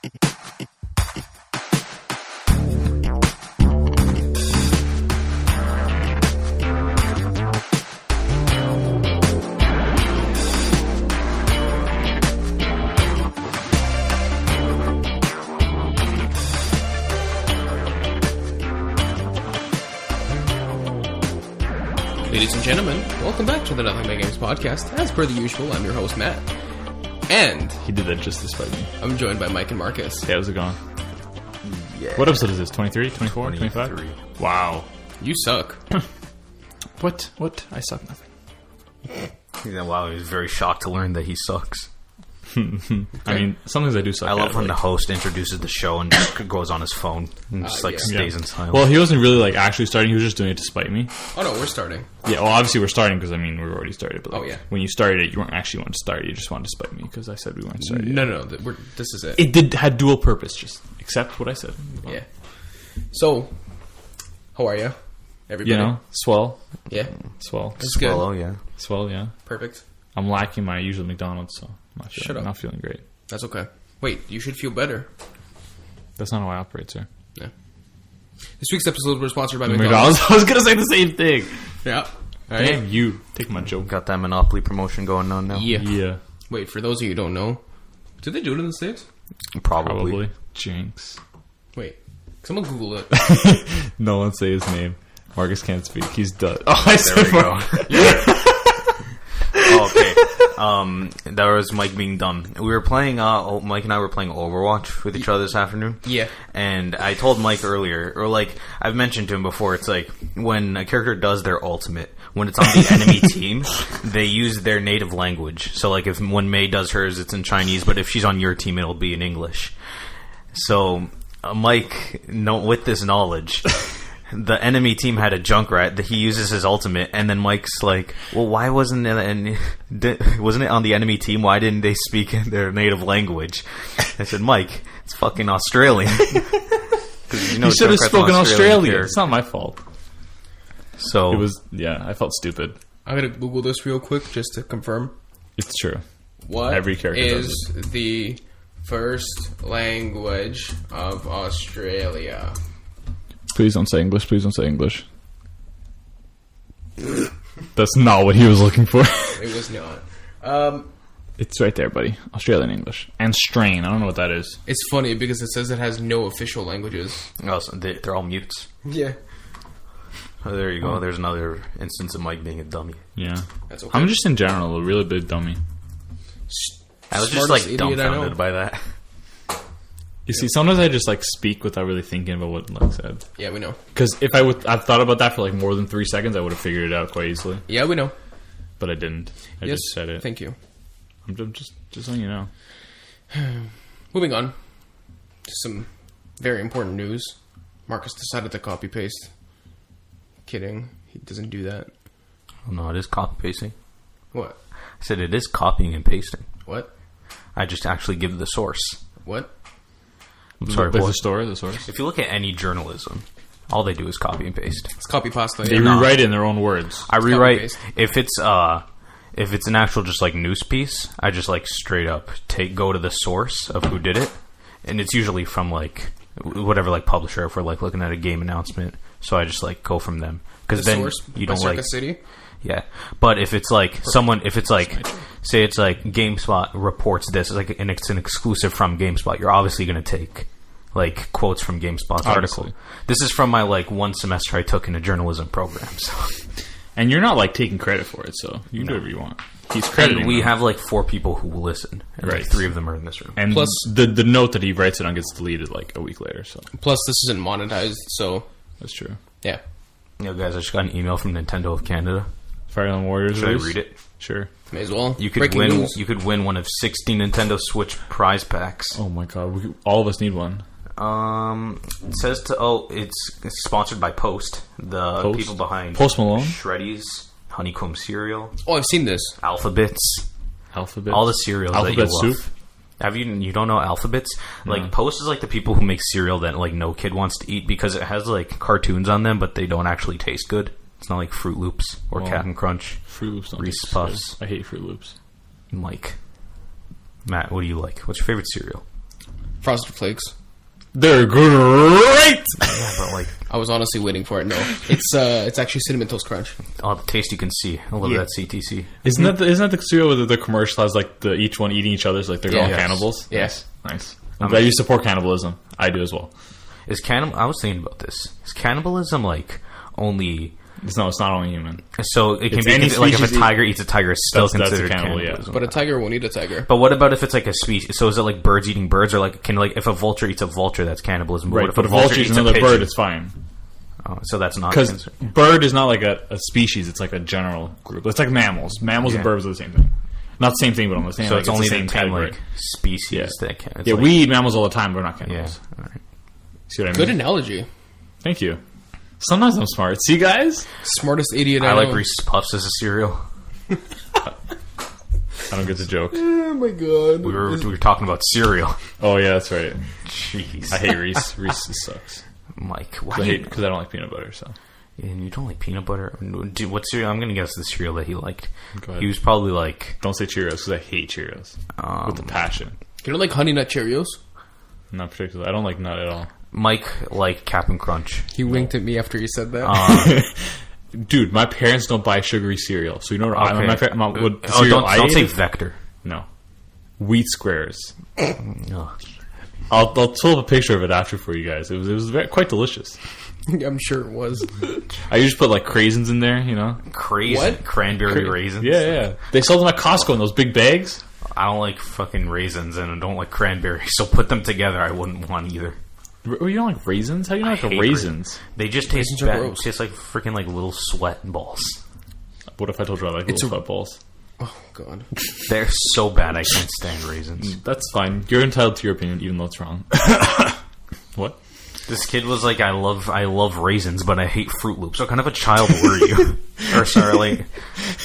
Ladies and gentlemen, welcome back to the Nothing But Games podcast. As per the usual, I'm your host, Matt. And he did that just to spite me. I'm joined by Mike and Marcus. Hey, how's it going? Yeah. What episode is this? 23? 24? 25? Wow. You suck. What? I suck nothing. Yeah, wow, he was very shocked to learn that he sucks. Okay. I mean, sometimes I do suck. I love when the host introduces the show and just goes on his phone and just stays in silence. Well, he wasn't really actually starting. He was just doing it to spite me. Oh no, we're starting. Yeah, well, obviously we're starting because we've already started. But when you started it, you weren't actually wanting to start. You just wanted to spite me because I said we weren't starting. No, this is it. It had dual purpose. Just accept what I said. Yeah. So, how are you, everybody? You know, swell. Yeah, swell. It's good. Oh yeah, swell. Yeah, perfect. I'm lacking my usual McDonald's, so I'm not feeling great. That's okay. Wait, you should feel better. That's not how I operate, sir. Yeah. This week's episode was sponsored by McDonald's. I was gonna say the same thing. Yeah. All right. Damn you. Take my joke. Got that Monopoly promotion going on now. Yeah. Wait, for those of you who don't know, do they do it in the States? Probably. Jinx. Wait, someone Google it. No one say his name. Marcus can't speak. He's done. Oh, I there we go. Okay. That was Mike being dumb. We were playing, Mike and I were playing Overwatch with each other this afternoon. Yeah. And I told Mike earlier, or I've mentioned to him before, it's like, when a character does their ultimate, when it's on the enemy team, they use their native language. So when Mei does hers, it's in Chinese, but if she's on your team, it'll be in English. So, Mike, with this knowledge... The enemy team had a Junkrat that he uses his ultimate, and then Mike's like, "Well, why wasn't it on the enemy team? Why didn't they speak in their native language?" I said, "Mike, it's fucking Australian." You should have spoken Australian. It's not my fault. So it was. Yeah, I felt stupid. I'm gonna Google this real quick just to confirm. It's true. What every character is the first language of Australia? Please don't say English. Please don't say English. That's not what he was looking for. It was not. It's right there, buddy. Australian English. And strain. I don't know what that is. It's funny because it says it has no official languages. Oh, so they're all mutes. Yeah. Oh, there you go. There's another instance of Mike being a dummy. Yeah. That's okay. I'm just in general a really big dummy. I was just dumbfounded by that. You see, sometimes I just speak without really thinking about what Luke said. Yeah, we know. Because if I've thought about that for more than 3 seconds, I would have figured it out quite easily. Yeah, we know. But I didn't. I just said it. Thank you. I'm just letting you know. Moving on to some very important news. Marcus decided to copy paste. Kidding. He doesn't do that. Oh, no, it is copy pasting. What? I said it is copying and pasting. What? I just actually give the source. What? I'm sorry, the source. If you look at any journalism, all they do is copy and paste. It's copy pasta. They rewrite it in their own words. I rewrite if it's an actual just news piece. I just straight up go to the source of who did it, and it's usually from whatever publisher if we're looking at a game announcement. So I just go from them because then source you don't Circa City. Yeah, but if it's someone, if it's say it's GameSpot reports this, and it's an exclusive from GameSpot, you're obviously going to take quotes from GameSpot's article. This is from my one semester I took in a journalism program. So. And you're not taking credit for it, so you can do whatever you want. He's crediting. And we have 4 people who will listen, and 3 of them are in this room. And plus, the note that he writes it on gets deleted a week later. So plus, this isn't monetized, so that's true. Yeah. Guys, I just got an email from Nintendo of Canada. Fire Emblem Warriors. Should I read it? Sure. May as well. You could win. You could win one of 60 Nintendo Switch prize packs. Oh my god! All of us need one. It says it's sponsored by Post, the people behind Post Malone, Shreddies, Honeycomb cereal. Oh, I've seen this. Alphabets, all the cereals that you love. Soup. Have you don't know Alphabets? Post is the people who make cereal that no kid wants to eat because it has cartoons on them, but they don't actually taste good. It's not like Fruit Loops or Cap'n Crunch. Fruit Loops don't Reese's Puffs. I hate Fruit Loops. Matt, what do you like? What's your favorite cereal? Frosted Flakes. They're great! Yeah, but like... I was honestly waiting for it. No. It's actually Cinnamon Toast Crunch. Oh, the taste you can see. I love that CTC. Isn't that the cereal where the commercial has like each one eating each other, so like they're all cannibals? Yes. Nice. I'm glad you support cannibalism. I do as well. I was thinking about this. Is cannibalism like only... No, it's not only human. So it can be like if a tiger eats a tiger, it's still considered cannibalism. Yeah. But a tiger won't eat a tiger. But what about if it's like a species? So is it like birds eating birds, or like if a vulture eats a vulture, that's cannibalism? But right. What if but a vulture eats another bird, it's fine. Oh, so that's not because bird is not like a species; it's like a general group. It's like mammals. Mammals and birds are the same thing. Not the same thing, but I'm saying so like it's only the same category. Like species that can. Yeah, we eat mammals all the time, but we're not cannibals. Yeah. All right. See what I mean? Good analogy. Thank you. Sometimes I'm smart. See, guys? Smartest idiot I like Reese's Puffs as a cereal. I don't get the joke. Oh my god. We were talking about cereal. Oh yeah, that's right. Jeez. I hate Reese. Reese sucks. Mike, why? Because I don't like peanut butter, so. And you don't like peanut butter? Dude, what cereal? I'm going to guess the cereal that he liked. Go ahead. He was probably like... Don't say Cheerios, because I hate Cheerios. With a passion. You don't like Honey Nut Cheerios? Not particularly. I don't like nut at all. Mike liked Cap'n Crunch. He winked at me after you said that. Dude, my parents don't buy sugary cereal, so you know what? Okay. Don't say Vector. No. Wheat Squares. No. I'll pull up a picture of it after for you guys. It was quite delicious. I'm sure it was. I usually put like craisins in there, you know. What? Cranberry raisins? Yeah. They sell them at Costco in those big bags. I don't like fucking raisins and I don't like cranberry, so put them together. I wouldn't want either. You don't like raisins? How do you not like raisins? They just taste bad. It tastes like freaking like little sweat balls. What if I told you I like little sweat balls? Oh god, they're so bad. I can't stand raisins. That's fine. You're entitled to your opinion, even though it's wrong. What? This kid was like, I love raisins, but I hate Fruit Loops. What kind of a child were you? Or sorry.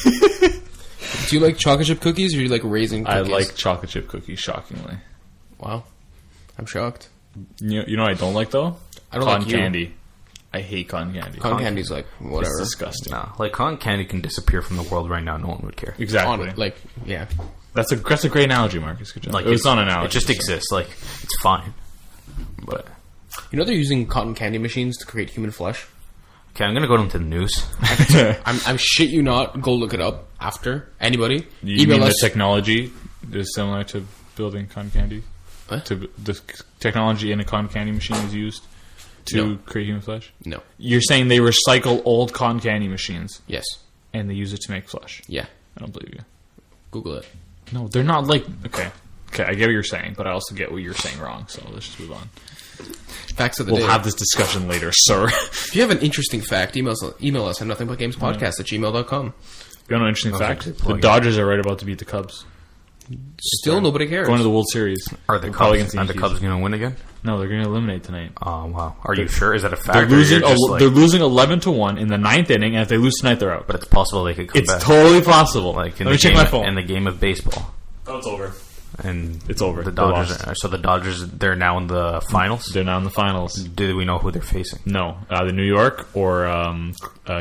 Do you like chocolate chip cookies or do you like raisin cookies? I like chocolate chip cookies, shockingly. Wow. I'm shocked. You know what I don't like, though? I don't cotton like candy. I hate cotton candy. Cotton candy's like, whatever. It's disgusting. Nah, like, cotton candy can disappear from the world right now. No one would care. Exactly. Yeah. That's a great analogy, Marcus. Good job. Like, it's not an analogy. It just exists. Like, it's fine. But... You know they're using cotton candy machines to create human flesh? Okay, I'm gonna go into the news. I'm shit you not. Go look it up after. Anybody? You mean the technology is similar to building cotton candy? What? The technology in a cotton candy machine is used to create human flesh? No. You're saying they recycle old cotton candy machines? Yes. And they use it to make flesh? Yeah. I don't believe you. Google it. No, they're not like... Okay, I get what you're saying, but I also get what you're saying wrong, so let's just move on. Facts of the day. We'll have this discussion later, sir. If you have an interesting fact, email us at nothingbutgamespodcast@gmail.com. You know an interesting fact? The Dodgers are right about to beat the Cubs. Still, nobody cares. Going to the World Series. Are the Cubs going to win again? No, they're going to eliminate tonight. Oh, wow. Are you sure? Is that a fact? They're losing 11-1 in the 9th inning, and if they lose tonight, they're out. But it's possible they could come back. It's totally possible. Like Let me check my phone. In the game of baseball. Oh, it's over. And it's over. The Dodgers, they're now in the finals? They're now in the finals. Do we know who they're facing? No. Either New York or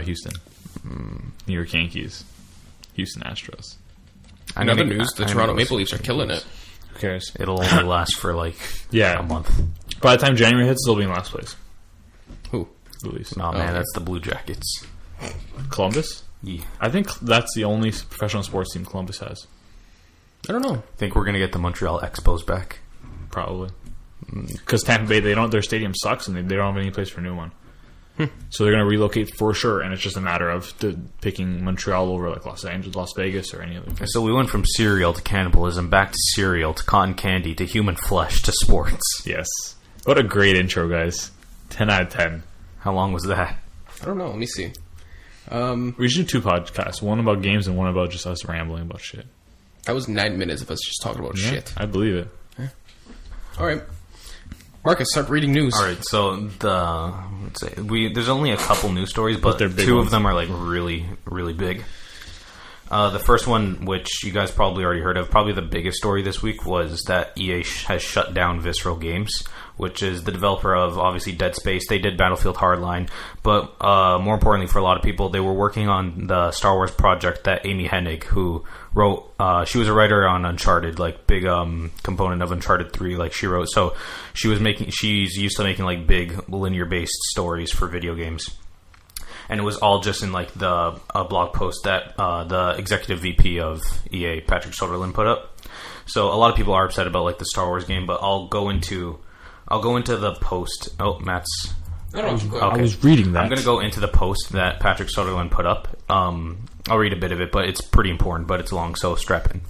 Houston. New York Yankees. Houston Astros. In other news, the Toronto Maple Leafs are killing it. Who cares? It'll only last for like a month. By the time January hits, they'll be in last place. Who? The Leafs. No, man, that's the Blue Jackets. Columbus? Yeah. I think that's the only professional sports team Columbus has. I don't know. Think we're going to get the Montreal Expos back? Probably. Because Tampa Bay, their stadium sucks and they don't have any place for a new one. So they're going to relocate for sure, and it's just a matter of picking Montreal over like Los Angeles, Las Vegas, or any other place. So we went from cereal to cannibalism, back to cereal to cotton candy to human flesh to sports. Yes. What a great intro, guys. 10 out of 10. How long was that? I don't know. Let me see. We should do 2 podcasts. One about games and one about just us rambling about shit. That was 9 minutes of us just talking about shit. I believe it. Yeah. All right. Marcus, start reading news. All right, so there's only a couple news stories, but 2 of them are like really, really big. The first one, which you guys probably already heard of, probably the biggest story this week, was that EA has shut down Visceral Games, which is the developer of, obviously, Dead Space. They did Battlefield Hardline, but more importantly for a lot of people, they were working on the Star Wars project that Amy Hennig, who wrote, she was a writer on Uncharted, like, big component of Uncharted 3, like, she wrote. So she's used to making, like, big linear-based stories for video games. And it was all just in like the blog post that the executive VP of EA, Patrick Soderlund, put up. So a lot of people are upset about like the Star Wars game, but I'll go into the post. Oh, Matt's. I was reading that. I'm going to go into the post that Patrick Soderlund put up. I'll read a bit of it, but it's pretty important, but it's long, so strap in.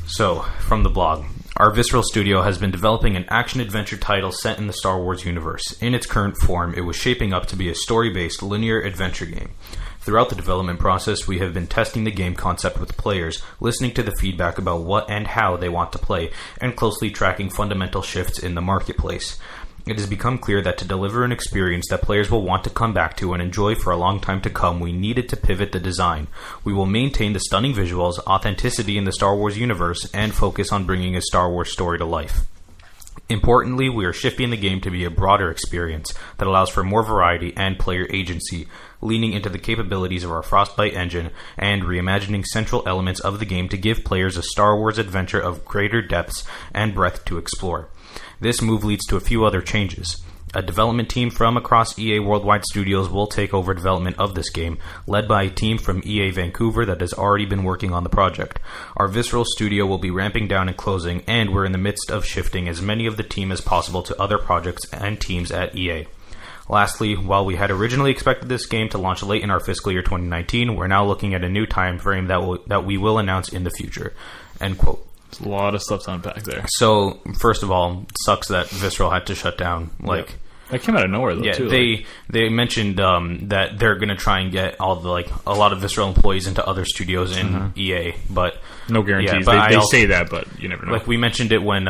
So, from the blog. Our Visceral Studio has been developing an action-adventure title set in the Star Wars universe. In its current form, it was shaping up to be a story-based linear adventure game. Throughout the development process, we have been testing the game concept with players, listening to the feedback about what and how they want to play, and closely tracking fundamental shifts in the marketplace. It has become clear that to deliver an experience that players will want to come back to and enjoy for a long time to come, we needed to pivot the design. We will maintain the stunning visuals, authenticity in the Star Wars universe, and focus on bringing a Star Wars story to life. Importantly, we are shifting the game to be a broader experience that allows for more variety and player agency, leaning into the capabilities of our Frostbite engine and reimagining central elements of the game to give players a Star Wars adventure of greater depths and breadth to explore. This move leads to a few other changes. A development team from across EA Worldwide Studios will take over development of this game, led by a team from EA Vancouver that has already been working on the project. Our Visceral Studio will be ramping down and closing, and we're in the midst of shifting as many of the team as possible to other projects and teams at EA. Lastly, while we had originally expected this game to launch late in our fiscal year 2019, we're now looking at a new time frame that we will announce in the future. End quote. A lot of stuff to unpack there. So, first of all, it sucks that Visceral had to shut down. Like, that came out of nowhere, though. Yeah, too. They mentioned that they're going to try and get all the a lot of Visceral employees into other studios in EA, but no guarantees. Yeah, but they say that, but you never know. Like we mentioned it when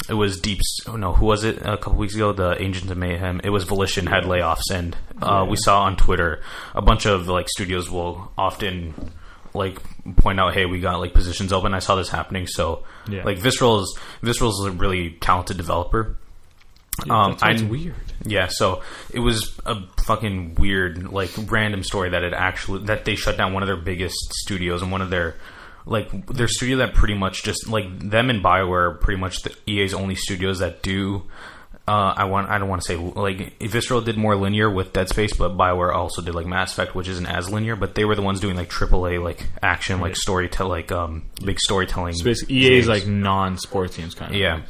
it was who was it a couple weeks ago? The Agents of Mayhem. It was Volition had layoffs, and we saw on Twitter a bunch of like studios will often like point out, hey, we got like positions open. I saw this happening, so like Visceral's a really talented developer. It's weird. Yeah, so it was a fucking weird, like, random story that they shut down one of their biggest studios and one of their studio that pretty much just like them and BioWare are pretty much the EA's only studios that do. I don't want to say like Visceral did more linear with Dead Space, but BioWare also did like Mass Effect, which isn't as linear. But they were the ones doing like AAA like action, like big storytelling. So basically, EA's like non-sports teams kind of. Yeah.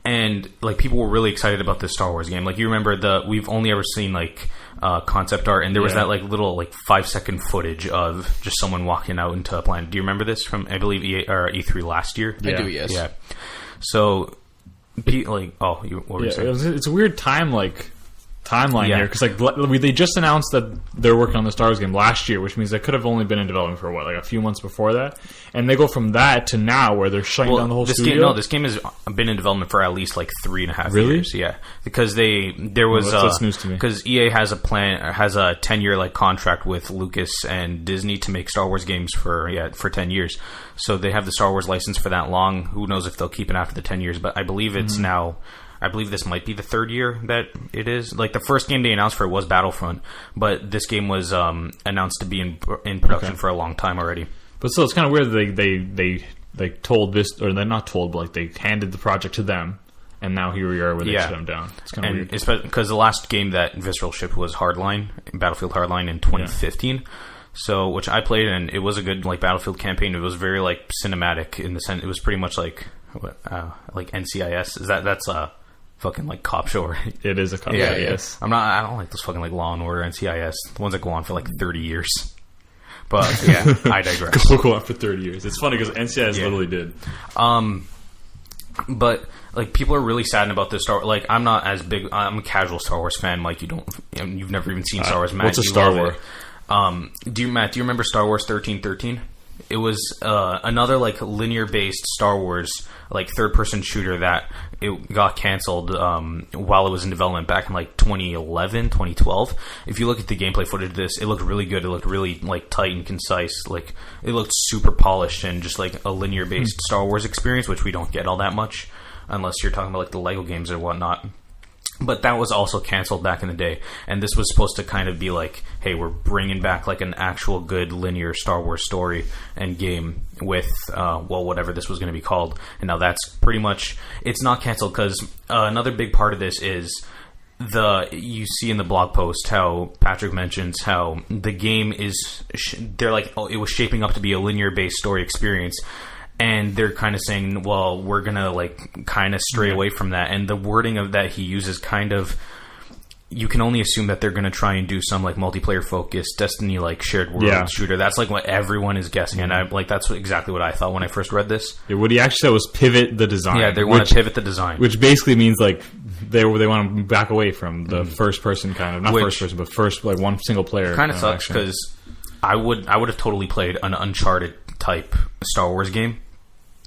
And like people were really excited about this Star Wars game. Like you remember we've only ever seen like concept art, and there was that like little like 5-second footage of just someone walking out into a planet. Do you remember this from I believe E3 last year? I do, yes. Yeah. So like what were you saying? It's a weird timeline here because like they just announced that they're working on the Star Wars game last year, which means they could have only been in development for a few months before that, and they go from that to now where they're shutting down the whole studio. This game has been in development for at least like 3.5 really? years. Yeah, because there was that's news to me. Because EA has a 10-year like contract with Lucas and Disney to make Star Wars games for 10 years. So they have the Star Wars license for that long. Who knows if they'll keep it after the 10 years? But I believe it's now. I believe this might be the third year that it is. Like, the first game they announced for it was Battlefront, but this game was announced to be in production for a long time already. But still, it's kind of weird that they told this, or they're not told, but like they handed the project to them, and now here we are where they shut them down. It's kind of weird. Because the last game that Visceral shipped was Battlefield Hardline in 2015. Yeah. So, which I played, and it was a good like Battlefield campaign. It was very like cinematic in the sense. It was pretty much like NCIS. That's a fucking like cop show, right? It is a cop show. Yes. I don't like those fucking like Law and Order NCIS, the ones that go on for like 30 years. But yeah, I digress. Go on for 30 years. It's funny because NCIS literally did. But like people are really saddened about this Star. Like I'm not as big. I'm a casual Star Wars fan. Like you've never even seen Star Wars. Matt, what's a Star Wars? Do you remember Star Wars 1313? It was another like linear based Star Wars like third person shooter that it got canceled while it was in development back in like 2011, 2012. If you look at the gameplay footage of this, it looked really good. It looked really like tight and concise. Like it looked super polished and just like a linear based Star Wars experience, which we don't get all that much unless you're talking about like the Lego games or whatnot. But that was also canceled back in the day, and this was supposed to kind of be like, hey, we're bringing back like an actual good linear Star Wars story and game with, whatever this was going to be called. And now that's pretty much, it's not canceled because another big part of this is you see in the blog post how Patrick mentions how the game is, they're like, it was shaping up to be a linear-based story experience. And they're kind of saying, well, we're going to like kind of stray away from that. And the wording of that he uses kind of, you can only assume that they're going to try and do some like multiplayer focused Destiny like shared world shooter. That's like what everyone is guessing. And that's exactly what I thought when I first read this. Yeah, what he actually said was pivot the design. Yeah, they want to pivot the design. Which basically means like they want to back away from the first person kind of, not first person, but first like one single player. Kind of sucks because I would have totally played an Uncharted type Star Wars game.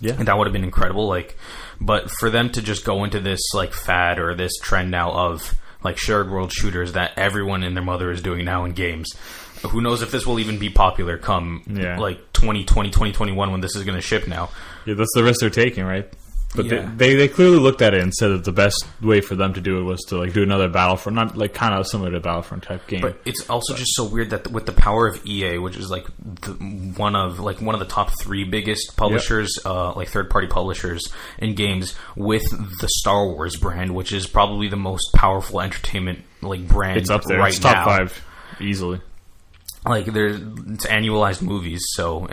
Yeah, and that would have been incredible. Like, but for them to just go into this like fad or this trend now of like shared world shooters that everyone and their mother is doing now in games, who knows if this will even be popular come like 2020, 2021 when this is going to ship now. Yeah, that's the risk they're taking, right? But they clearly looked at it and said that the best way for them to do it was to like do another Battlefront, not like kind of similar to Battlefront type game. But it's also just so weird that with the power of EA, which is like one of the top 3 biggest publishers, like third party publishers in games, with the Star Wars brand, which is probably the most powerful entertainment like brand. It's up there. Right it's top now. 5 easily. Like it's annualized movies, so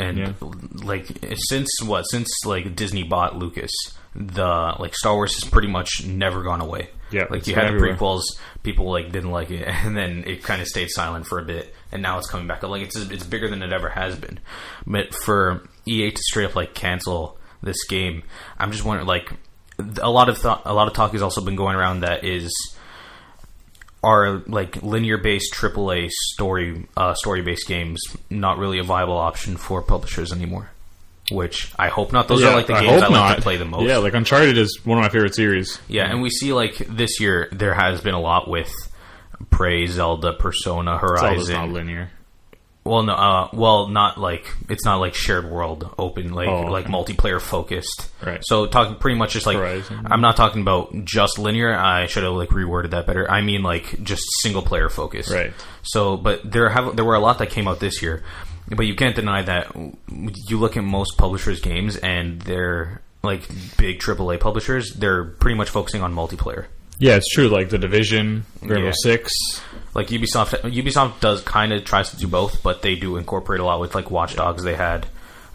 like since like Disney bought Lucas, the like Star Wars has pretty much never gone away. Yeah, like you had the prequels, people like didn't like it, and then it kind of stayed silent for a bit, and now it's coming back up. Like it's bigger than it ever has been. But for EA to straight up like cancel this game, I'm just wondering. Like a lot of talk has also been going around that are like linear based AAA story based games not really a viable option for publishers anymore. Which I hope not. Those are like the games I like to play the most. Yeah, like Uncharted is one of my favorite series. Yeah, and we see like this year there has been a lot with Prey, Zelda, Persona, Horizon. Zelda's not linear. Well, no, not like it's not like shared world open, like multiplayer focused. Right. So talking pretty much just like Horizon. I'm not talking about just linear. I should have like reworded that better. I mean like just single player focused. Right. So, but there were a lot that came out this year. But you can't deny that you look at most publishers' games and they're like big AAA publishers. They're pretty much focusing on multiplayer. Yeah, it's true. Like The Division, Rainbow Six. Like Ubisoft does kind of tries to do both, but they do incorporate a lot with like Watch Dogs. They had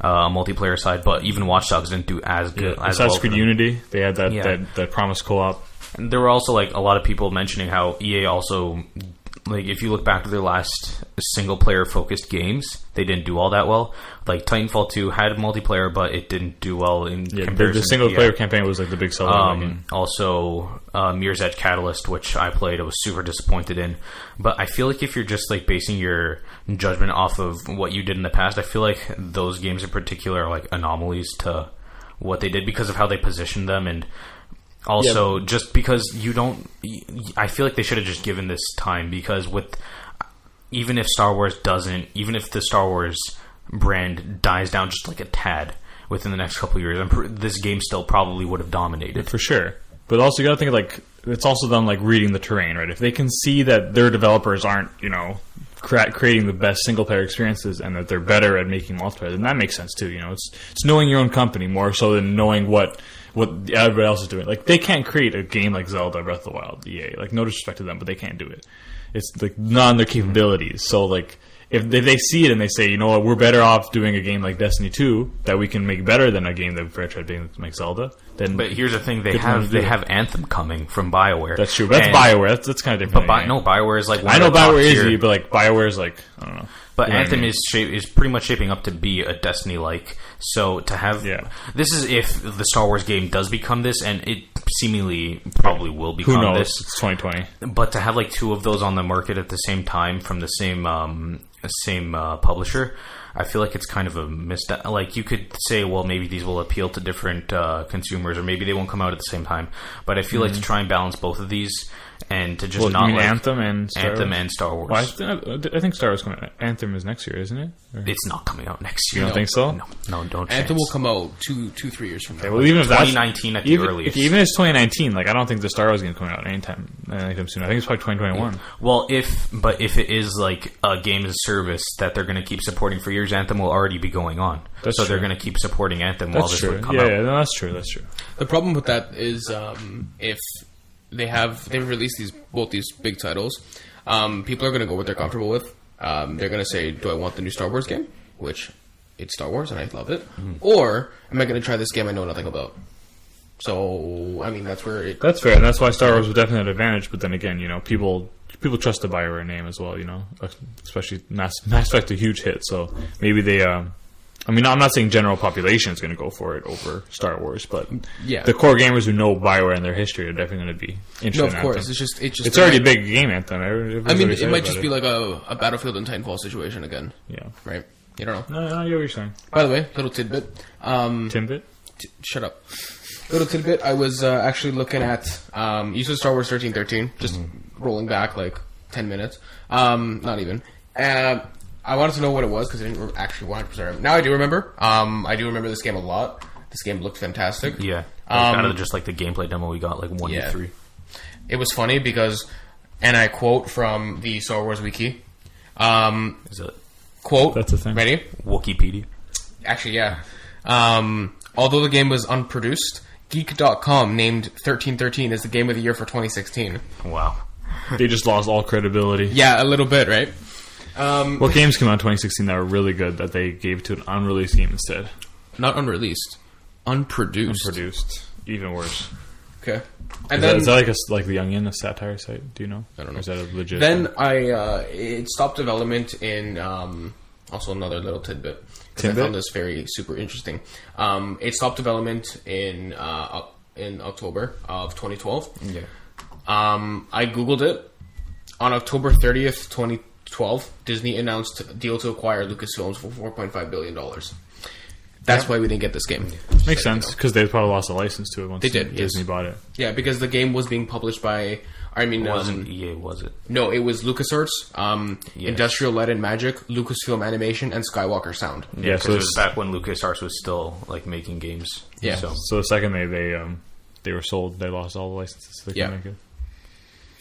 a multiplayer side, but even Watch Dogs didn't do as good. As Assassin's Creed Unity, they had that promise co-op. And there were also like a lot of people mentioning how EA also. Like, if you look back to their last single-player focused games, they didn't do all that well. Like, Titanfall 2 had multiplayer, but it didn't do well in comparison. The single-player campaign was, like, the big seller. Also, Mirror's Edge Catalyst, which I played, I was super disappointed in. But I feel like if you're just, like, basing your judgment off of what you did in the past, I feel like those games in particular are, like, anomalies to what they did because of how they positioned them and... Also, just because I feel like they should have just given this time because even if the Star Wars brand dies down just like a tad within the next couple of years, this game still probably would have dominated. For sure. But also, you got to think like it's also them like reading the terrain, right? If they can see that their developers aren't, creating the best single player experiences and that they're better at making multiplayer, then that makes sense too. It's knowing your own company more so than knowing what everybody else is doing. Like, they can't create a game like Zelda Breath of the Wild, EA. Like, no disrespect to them, but they can't do it. It's, like, not in their capabilities. So, like, if they see it and they say, you know what, we're better off doing a game like Destiny 2 that we can make better than a game that we're trying to make Zelda, then... But here's the thing, they have Anthem coming from BioWare. That's true. That's BioWare. That's kind of different. But BioWare is, like, I know BioWare is easy, but, like, BioWare is, like, I don't know. But Anthem is pretty much shaping up to be a Destiny-like. So to have... Yeah. This is if the Star Wars game does become this, and it seemingly probably will become this. Who knows? It's 2020. But to have like two of those on the market at the same time from the same publisher, I feel like it's kind of a like you could say, well, maybe these will appeal to different consumers, or maybe they won't come out at the same time. But I feel like to try and balance both of these and to just not like Anthem and Star Wars. Well, I think Star Wars coming. Anthem is next year, isn't it? Or? It's not coming out next year. You don't think so? No, don't. Anthem will come out 3 years from now. Okay, well, even if 2019 at the earliest. Even if it's 2019, like I don't think the Star Wars game coming out anytime soon. I think it's probably 2021. Well, if it is like a game as a service that they're going to keep supporting for years, Anthem will already be going on. That's so true. they're going to keep supporting Anthem while this would come out. Yeah, no, that's true. That's true. The problem with that is if they've released both these big titles, people are going to go what they're comfortable with. They're going to say, do I want the new Star Wars game? Which, it's Star Wars and I love it. Or, am I going to try this game I know nothing about? So, I mean, that's where That's fair, and that's why Star Wars was definitely an advantage, but then again, people trust the BioWare name as well, especially Mass Effect, a huge hit, so maybe they... I'm not saying general population is going to go for it over Star Wars, but the core gamers who know BioWare and their history are definitely going to be interested. No, of course, Anthem. it's just it's already a big game, Anthem. It might just be like a Battlefield and Titanfall situation again. Yeah, right. You don't know. No, I get what you're saying. By the way, little tidbit. Timbit? Shut up. Little tidbit. I was actually looking at you said Star Wars 1313. Just rolling back like 10 minutes. Not even. I wanted to know what it was because I didn't actually 100% remember. Now I do remember. I do remember this game a lot. This game looked fantastic. Yeah. Kind of just like the gameplay demo we got, like 1v3. It was funny because, and I quote from the Star Wars Wiki. Is it? Quote. That's a thing. Ready? Wikipedia. Actually, yeah. Although the game was unproduced, Geek.com named 1313 as the game of the year for 2016. Wow. They just lost all credibility. Yeah, a little bit, right? What games came out in 2016 that were really good that they gave to an unreleased game instead? Not unreleased. Unproduced. Unproduced. Even worse. Okay. And is that like The Youngin, a satire site? Do you know? I don't know. Or is that a legit Then it stopped development in... also another little tidbit. Because I found this very super interesting. It stopped development in October of 2012. Yeah. I Googled it. On October 30th, 2012, Disney announced a deal to acquire Lucasfilms for $4.5 billion. That's why we didn't get this game. Makes sense, because they probably lost a license to it once Disney bought it. Yeah, because the game was being published by... It wasn't EA, was it? No, it was LucasArts, Industrial Light and Magic, Lucasfilm Animation, and Skywalker Sound. Yeah, so it was back when LucasArts was still like making games. Yeah. So the second they were sold, they lost all the licenses. So they couldn't make it.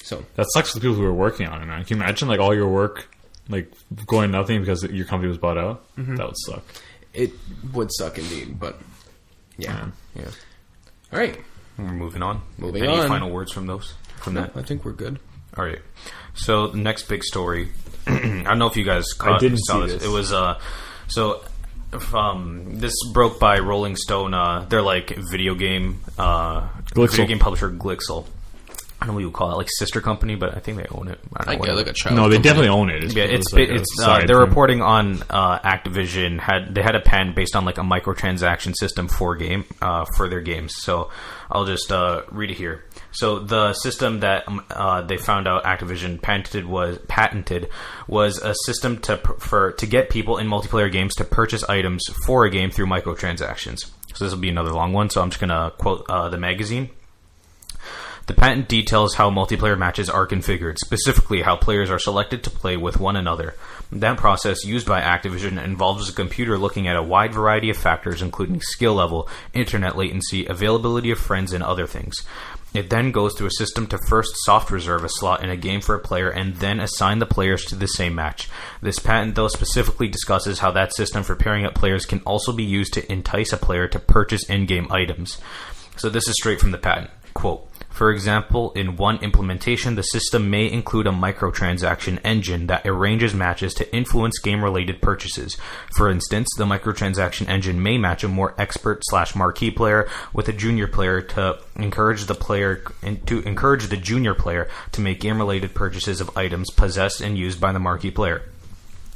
So that sucks for the people who were working on it, man. Can you imagine like all your work like going nothing because your company was bought out? Mm-hmm. That would suck. It would suck indeed, but yeah. Yeah. All right. We're moving on. Moving Any on. final words from those? From that? I think we're good. All right. So the next big story. I don't know if you guys I didn't saw see this. It was this broke by Rolling Stone. They're like video game publisher Glixel. I don't know what you would call it, like sister company, but I think they own it. I get like a child. No, they definitely own it. They're reporting on Activision they had a patent based on like a microtransaction system for their games. So I'll just read it here. So the system that they found out Activision patented was a system to get people in multiplayer games to purchase items for a game through microtransactions. So this will be another long one. So I'm just gonna quote the magazine. The patent details how multiplayer matches are configured, specifically how players are selected to play with one another. That process used by Activision involves a computer looking at a wide variety of factors, including skill level, internet latency, availability of friends, and other things. It then goes through a system to first soft reserve a slot in a game for a player and then assign the players to the same match. This patent, though, specifically discusses how that system for pairing up players can also be used to entice a player to purchase in-game items. So this is straight from the patent. Quote, for example, in one implementation, the system may include a microtransaction engine that arranges matches to influence game-related purchases. For instance, the microtransaction engine may match a more expert/marquee player with a junior player to encourage the junior player to make game-related purchases of items possessed and used by the marquee player.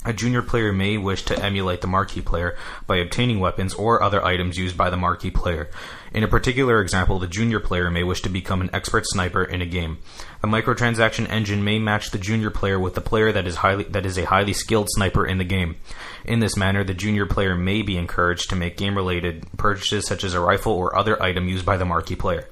A junior player may wish to emulate the marquee player by obtaining weapons or other items used by the marquee player. In a particular example, the junior player may wish to become an expert sniper in a game. The microtransaction engine may match the junior player with the player that is a highly skilled sniper in the game. In this manner, the junior player may be encouraged to make game-related purchases such as a rifle or other item used by the marquee player.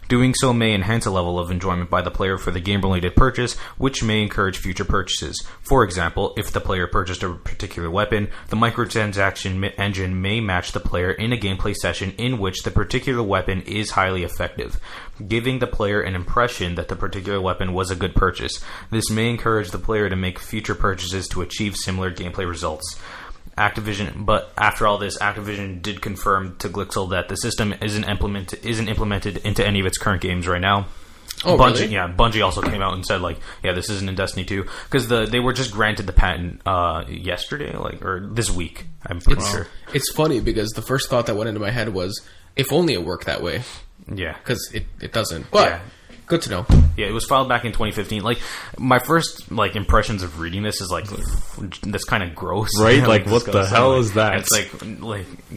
Doing so may enhance a level of enjoyment by the player for the game-related purchase, which may encourage future purchases. For example, if the player purchased a particular weapon, the microtransaction engine may match the player in a gameplay session in which the particular weapon is highly effective, giving the player an impression that the particular weapon was a good purchase. This may encourage the player to make future purchases to achieve similar gameplay results. But after all this, Activision did confirm to Glixel that the system isn't implemented into any of its current games right now. Oh, Bungie, really? yeah, Bungie also came out and said this isn't in Destiny 2 because they were just granted the patent yesterday, or this week. I'm pretty sure. It's funny because the first thought that went into my head was, if only it worked that way. Yeah, Because it doesn't. But Yeah. good to know. yeah, it was filed back in 2015. My first impressions of reading this is that's kind of gross, Right? This What the goes hell on, is that? It's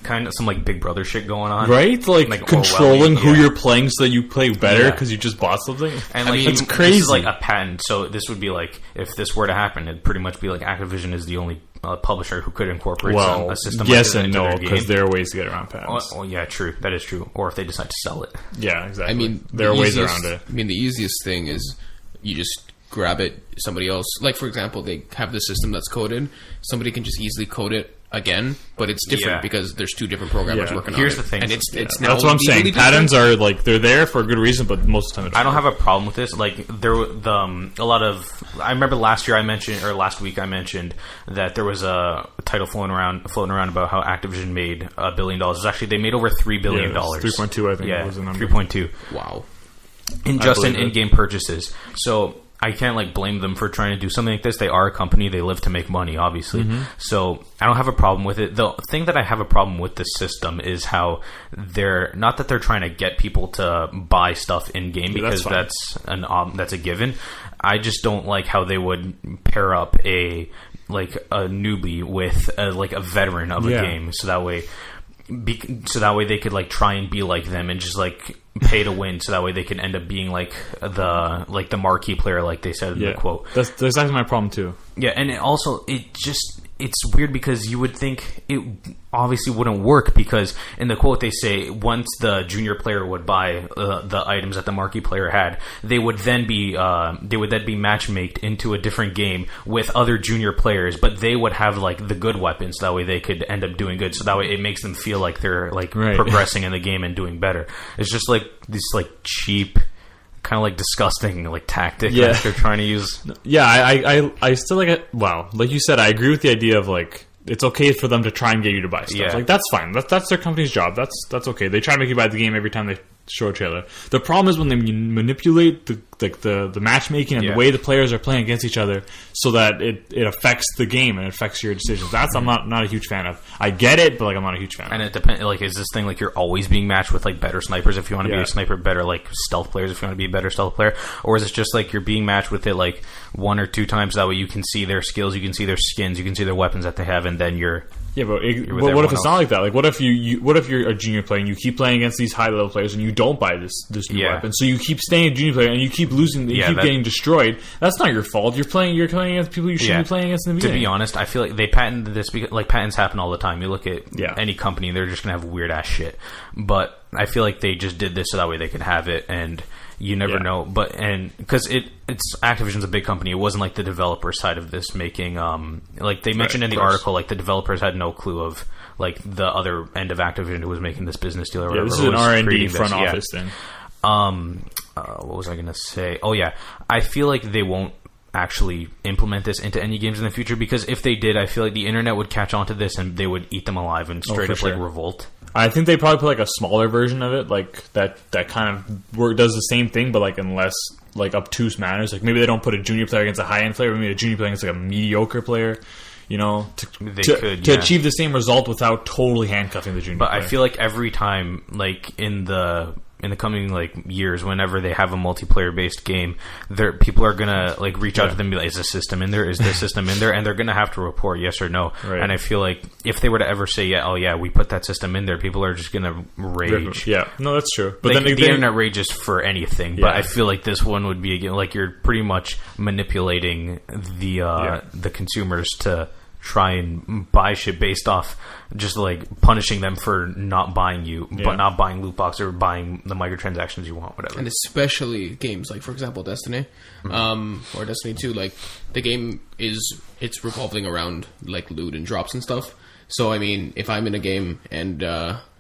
kind of some Big Brother shit going on, Right? Controlling Orwellian, who yeah. you're playing so that you play better Yeah. because you just bought something. And I mean, it's This crazy. is a patent, so this would be if this were to happen, it'd pretty much be Activision is the only publisher who could incorporate Well, a system yes like and this into no, their because game. there are ways to get around patents. Oh, yeah, true. That is true. Or if they decide to sell it. Yeah, exactly. I mean, there are the ways easiest- around it. I mean, the easiest thing is you just grab it, somebody else. For example, they have this system that's coded. Somebody can just easily code it again, but it's different Yeah. because there's two different programmers Yeah. working Here's on it. the thing. And it's Yeah. now That's what I'm saying. legally Patents different. are they're there for a good reason, but most of the time I don't have a problem with this. A lot of. I remember last week I mentioned that there was a title floating around about how Activision made $1 billion. It's actually they made over $3 billion. 3.2, I think, Yeah, was the number. 3.2 Wow. in believe it. in-game purchases. So I can't blame them for trying to do something like this. They are a company; they live to make money, obviously. Mm-hmm. So I don't have a problem with it. The thing that I have a problem with this system is how they're not that they're trying to get people to buy stuff in game because that's that's a given. I just don't like how they would pair up a newbie with a veteran of a game, so that way. They could try and be like them and just pay to win, so that way they can end up being the marquee player, like they said in the quote. That's exactly my problem too. Yeah, and it's weird because you would think it obviously wouldn't work because in the quote they say once the junior player would buy the items that the marquee player had, they would then be matchmaked into a different game with other junior players, but they would have the good weapons, so that way they could end up doing good. So that way it makes them feel like they're Right. progressing in the game and doing better. It's just this cheap, kind of disgusting tactic that they're trying to use. Yeah, I still like it. Well, like you said, I agree with the idea of it's okay for them to try and get you to buy stuff. Yeah. That's fine. That's their company's job. That's okay. They try to make you buy the game every time they show a trailer. The problem is when they manipulate the matchmaking and the way the players are playing against each other, so that it affects the game and it affects your decisions. That's I'm not a huge fan of. I get it, but I'm not a huge fan. And it depends. Is this thing you're always being matched with better snipers if you want to be a sniper, better stealth players if you want to be a better stealth player, or is it just you're being matched with it one or two times? That way you can see their skills, you can see their skins, you can see their weapons that they have, and then you're. Yeah, but with what if everyone it's not like that? What if what if you're a junior player and you keep playing against these high level players and you don't buy this new weapon, so you keep staying a junior player and you keep losing, getting destroyed? That's not your fault. You're playing against people you shouldn't be playing against in the beginning. To be honest, I feel they patented this because patents happen all the time. You look at any company, they're just gonna have weird ass shit. But I feel they just did this so that way they could have it, and you never know. But because it's Activision's a big company, it wasn't the developer side of this making. They mentioned in the article, the developers had no clue of the other end of Activision who was making this business deal or whatever. This is an R&D front office thing. What was I gonna say? Oh yeah, I feel they won't actually implement this into any games in the future because if they did, I feel the internet would catch on to this and they would eat them alive and straight up revolt. I think they probably put a smaller version of it, that kind of does the same thing, but in less obtuse manners. Maybe they don't put a junior player against a high end player, maybe a junior player against a mediocre player. To achieve the same result without totally handcuffing the junior player. But I feel every time, in the in the coming like years, whenever they have a multiplayer based game, people are gonna like reach out to them and be like, is the system in there? Is the system in there? And they're gonna have to report yes or no. Right. And I feel like if they were to ever say, we put that system in there, people are just gonna rage. Yeah, no, that's true. But Like, then the internet rages for anything, but Yeah. I feel like this one would be again like you're pretty much manipulating the consumers to try and buy shit based off just like punishing them for not buying but not buying loot box or buying the microtransactions you want, whatever. And especially games like, for example, Destiny, or Destiny 2. Like, the game it's revolving around like loot and drops and stuff. So I mean, if I'm in a game and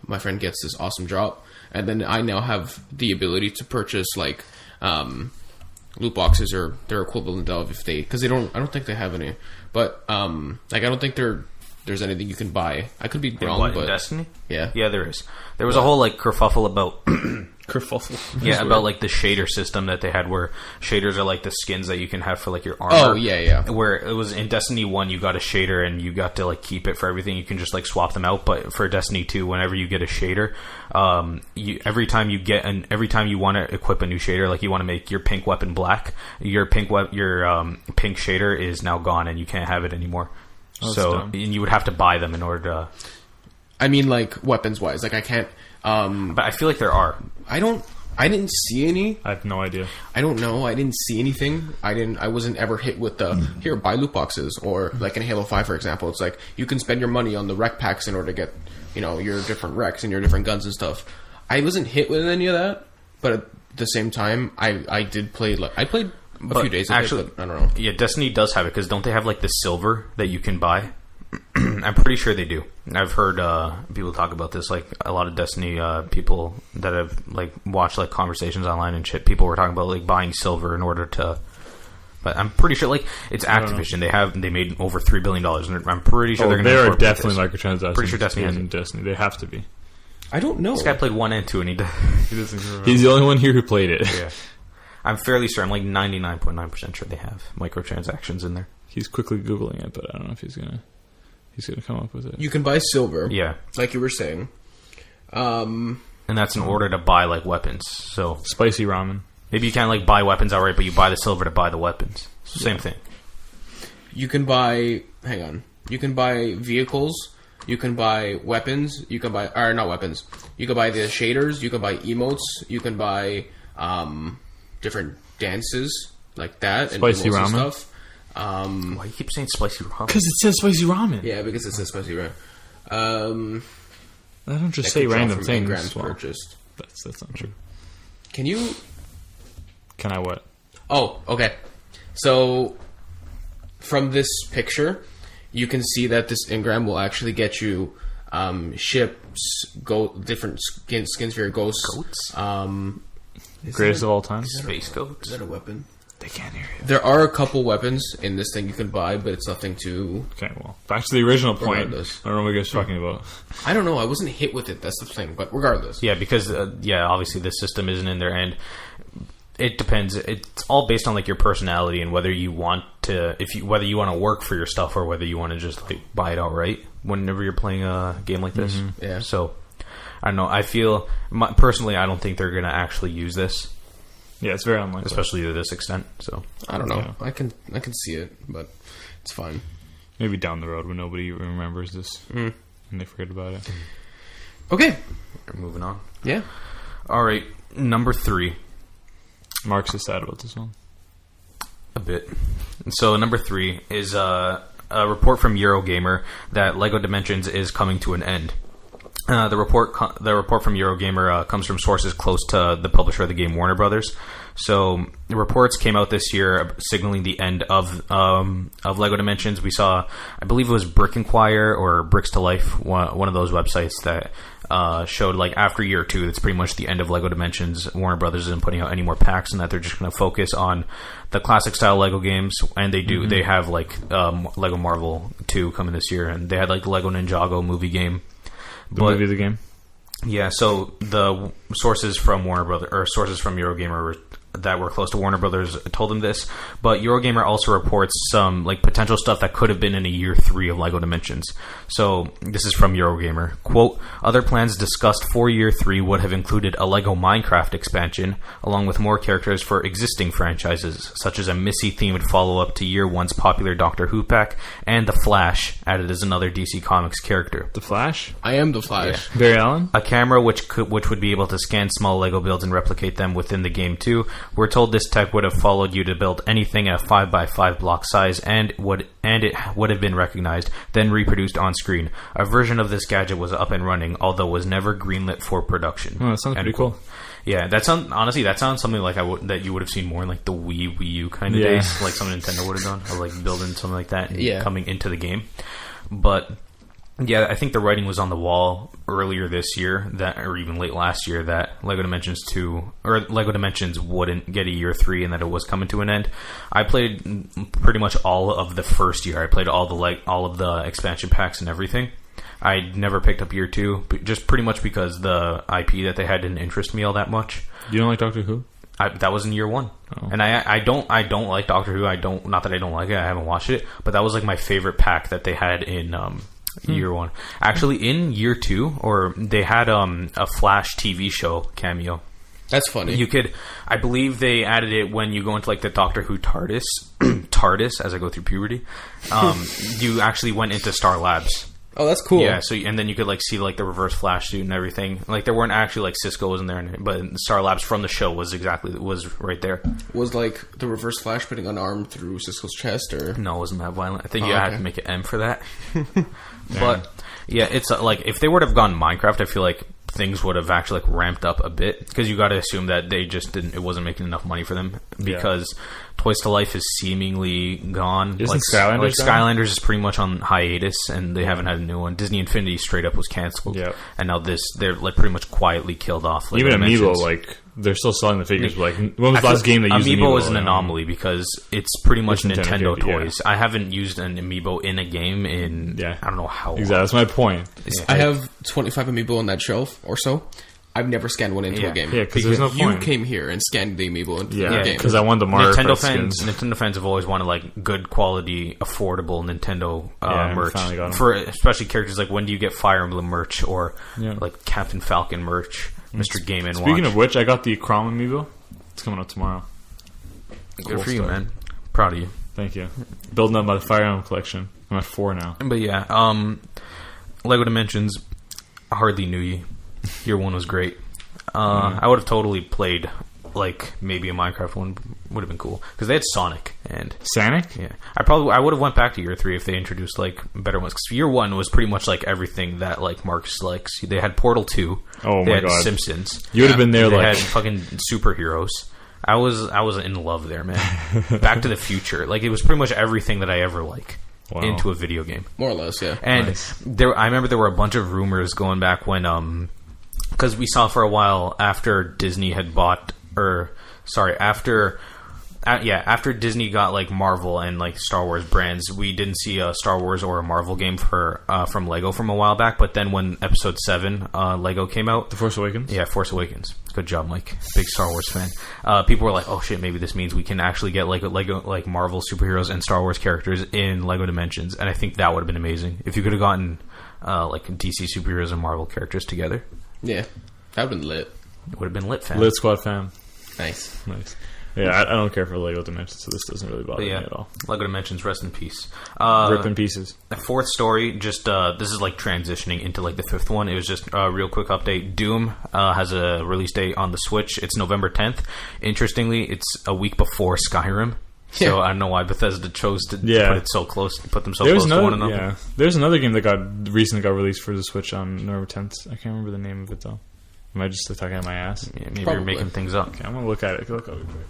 my friend gets this awesome drop, and then I now have the ability to purchase like loot boxes or their equivalent of, if they, because I don't think they have any, but like I don't think there's anything you can buy. I could be wrong, What, but in Destiny? yeah, There is. There was a whole like kerfuffle about kerfuffle. about like the shader system that they had, where shaders are like the skins that you can have for like your armor. Oh yeah. Where it was in Destiny 1, you got a shader and you got to like keep it for everything. You can just like swap them out. But for Destiny 2, whenever you get a shader, every time you want to equip a new shader, like you want to make your pink weapon black, your pink shader is now gone and you can't have it anymore. Dumb. And you would have to buy them in order to. I mean, like weapons wise, like I can't. But I feel like there are. I didn't see any. I have no idea. I don't know. I didn't see anything. I wasn't ever hit with the here, buy loot boxes, or like in Halo 5, for example, it's like you can spend your money on the rec packs in order to get, your different recs and your different guns and stuff. I wasn't hit with any of that, but at the same time, I did play. I played a few days ago, actually, but I don't know. Yeah, Destiny does have it, because don't they have like the silver that you can buy? I'm pretty sure they do. I've heard people talk about this, like a lot of Destiny people that have like watched like conversations online and shit. People were talking about like buying silver in order to. But I'm pretty sure, like, it's Activision. They made over $3 billion, and I'm pretty sure they're going to. They are definitely microtransactions. Pretty sure Destiny has it. Destiny. They have to be. I don't know. This guy played 1 and 2, and he doesn't remember. He's the only one here who played it. Yeah, I'm fairly sure. I'm like 99.9% sure they have microtransactions in there. He's quickly googling it, but I don't know if he's gonna come up with it. You can buy silver. Yeah, like you were saying. And that's in order to buy like weapons. So spicy ramen. Maybe you can't like buy weapons outright, but you buy the silver to buy the weapons. Same thing. You can buy. Hang on. You can buy vehicles. You can buy weapons. You can buy, or not weapons. You can buy the shaders. You can buy emotes. You can buy different dances like that. Spicy and emotes ramen? and stuff. Why you keep saying spicy ramen? Because it says spicy ramen. Yeah, because it says spicy ramen. I don't just that say could draw random from things. engrams Well, purchased. that's not true. Can you? Can I what? Oh, okay. So from this picture, you can see that this engram will actually get you ships, different skins for your ghosts. Goats? Greatest of all time. Space goats? Is that a weapon? They can't hear you. There are a couple weapons in this thing you can buy, but it's nothing too... Okay, well, back to the original point. Regardless. I don't know what you guys are talking about. I don't know. I wasn't hit with it. That's the thing. But regardless. Yeah, because obviously the system isn't in there, and it depends. It's all based on like your personality and whether you want to, whether you want to work for your stuff or whether you want to just like buy it outright whenever you're playing a game like this. Mm-hmm. Yeah. So I don't know. I feel personally, I don't think they're going to actually use this, Yeah, it's very unlikely. especially to this extent. So I don't know. Yeah. I can see it, but it's fine. Maybe down the road when nobody remembers this and they forget about it. Okay. moving on. Yeah. All right, number 3. Mark's is sad about this one. A bit. So number 3 is a report from Eurogamer that LEGO Dimensions is coming to an end. The report from Eurogamer comes from sources close to the publisher of the game, Warner Brothers. So the reports came out this year signaling the end of LEGO Dimensions. We saw, I believe it was Brick Inquire or Bricks to Life, one of those websites that showed like after year 2, that's pretty much the end of LEGO Dimensions. Warner Brothers isn't putting out any more packs, and that they're just going to focus on the classic style LEGO games. And they do, they have like LEGO Marvel 2 coming this year, and they had like the LEGO Ninjago movie game. The movie of the game? Yeah, so the sources from Warner Brothers or sources from Eurogamer were that were close to Warner Brothers told him this, but Eurogamer also reports some like potential stuff that could have been in a year 3 of LEGO Dimensions. So this is from Eurogamer. Quote, other plans discussed for year 3 would have included a LEGO Minecraft expansion, along with more characters for existing franchises, such as a Missy-themed follow-up to year 1's popular Doctor Who pack, and The Flash, added as another DC Comics character. The Flash? I am the Flash. Yeah. Barry Allen? A camera which would be able to scan small LEGO builds and replicate them within the game too. We're told this tech would have followed you to build anything at a 5x5 block size and it would have been recognized, then reproduced on screen. A version of this gadget was up and running, although was never greenlit for production. Oh, that sounds pretty cool. Yeah, that sounds something like that you would have seen more in like the Wii U kind of days, like something Nintendo would have done, or like building something like that and coming into the game. But yeah, I think the writing was on the wall earlier this year, or even late last year, that LEGO Dimensions 2 or LEGO Dimensions wouldn't get a year 3, and that it was coming to an end. I played pretty much all of the first year. I played all of the expansion packs and everything. I never picked up year 2, just pretty much because the IP that they had didn't interest me all that much. You don't like Doctor Who? That was in year 1, and I don't like Doctor Who. Not that I don't like it. I haven't watched it, but that was like my favorite pack that they had in year 1. Actually, in year 2, or they had a Flash TV show cameo. That's funny. You could, I believe they added it when you go into like the Doctor Who TARDIS as I go through puberty. You actually went into Star Labs. Oh, that's cool. Yeah, so and then you could like see like the reverse Flash suit and everything. Like there weren't actually like Cisco wasn't there, but Star Labs from the show was right there. Was like the reverse Flash putting an arm through Cisco's chest, or no, it wasn't that violent. I think you had to make an M for that. But yeah, it's like if they would have gone Minecraft, I feel like things would have actually like ramped up a bit, because you got to assume that they just didn't. It wasn't making enough money for them, because Toys to Life is seemingly gone. Isn't Skylanders Skylanders is pretty much on hiatus, and they haven't had a new one. Disney Infinity straight up was canceled, and now they're like pretty much quietly killed off. Like even Amiibo, like they're still selling the figures. But, like, when was the last game they used Amiibo? Is an anomaly because it's pretty much Nintendo toys. Yeah. I haven't used an Amiibo in a game in I don't know how long. Exactly, that's my point. I have 25 Amiibo on that shelf or so. I've never scanned one into a game. Yeah, because there's no point. You came here and scanned the Amiibo into the game. because I wanted the Mario Nintendo fans have always wanted like good quality, affordable Nintendo merch for especially characters like when do you get Fire Emblem merch or like Captain Falcon merch, Mr. Game & Watch. Speaking of which, I got the Chrome Amiibo. It's coming up tomorrow. Good for you, man. Proud of you. Thank you. Building up my Fire Emblem collection. I'm at 4 now. But yeah, LEGO Dimensions, I hardly knew you. Year 1 was great. I would have totally played like maybe a Minecraft one. Would have been cool because they had Sonic and Sonic. Yeah, I would have went back to year 3 if they introduced like better ones. Because year 1 was pretty much like everything that like Marcus likes. They had Portal 2. Oh they my had god, Simpsons. You would have been there. They like had fucking superheroes. I was in love there, man. Back to the Future. Like it was pretty much everything that I ever like. Wow. Into a video game, more or less, yeah. And I remember there were a bunch of rumors going back when because we saw for a while after Disney had bought, after Disney got like Marvel and like Star Wars brands, we didn't see a Star Wars or a Marvel game from Lego from a while back. But then when Episode 7 Lego came out, The Force Awakens. Yeah, Force Awakens. Good job, Mike. Big Star Wars fan. People were like, "Oh shit, maybe this means we can actually get like Lego, like Marvel superheroes and Star Wars characters in Lego Dimensions." And I think that would have been amazing if you could have gotten like DC superheroes and Marvel characters together. Yeah, that would have been lit. It would have been lit, fam. Lit Squad fam. Nice. Yeah, I don't care for Lego Dimensions, so this doesn't really bother me at all. Lego Dimensions, rest in peace. Rip in pieces. The 4th story, just this is like transitioning into like the 5th one. It was just a real quick update. Doom has a release date on the Switch. It's November 10th. Interestingly, it's a week before Skyrim. So I don't know why Bethesda chose to put it so close, put them so close to one another. Yeah, there's another game that recently got released for the Switch on November 10th. I can't remember the name of it though. Am I just talking out my ass? Yeah, maybe you're making things up. Okay, I'm gonna look at it. Look over quick.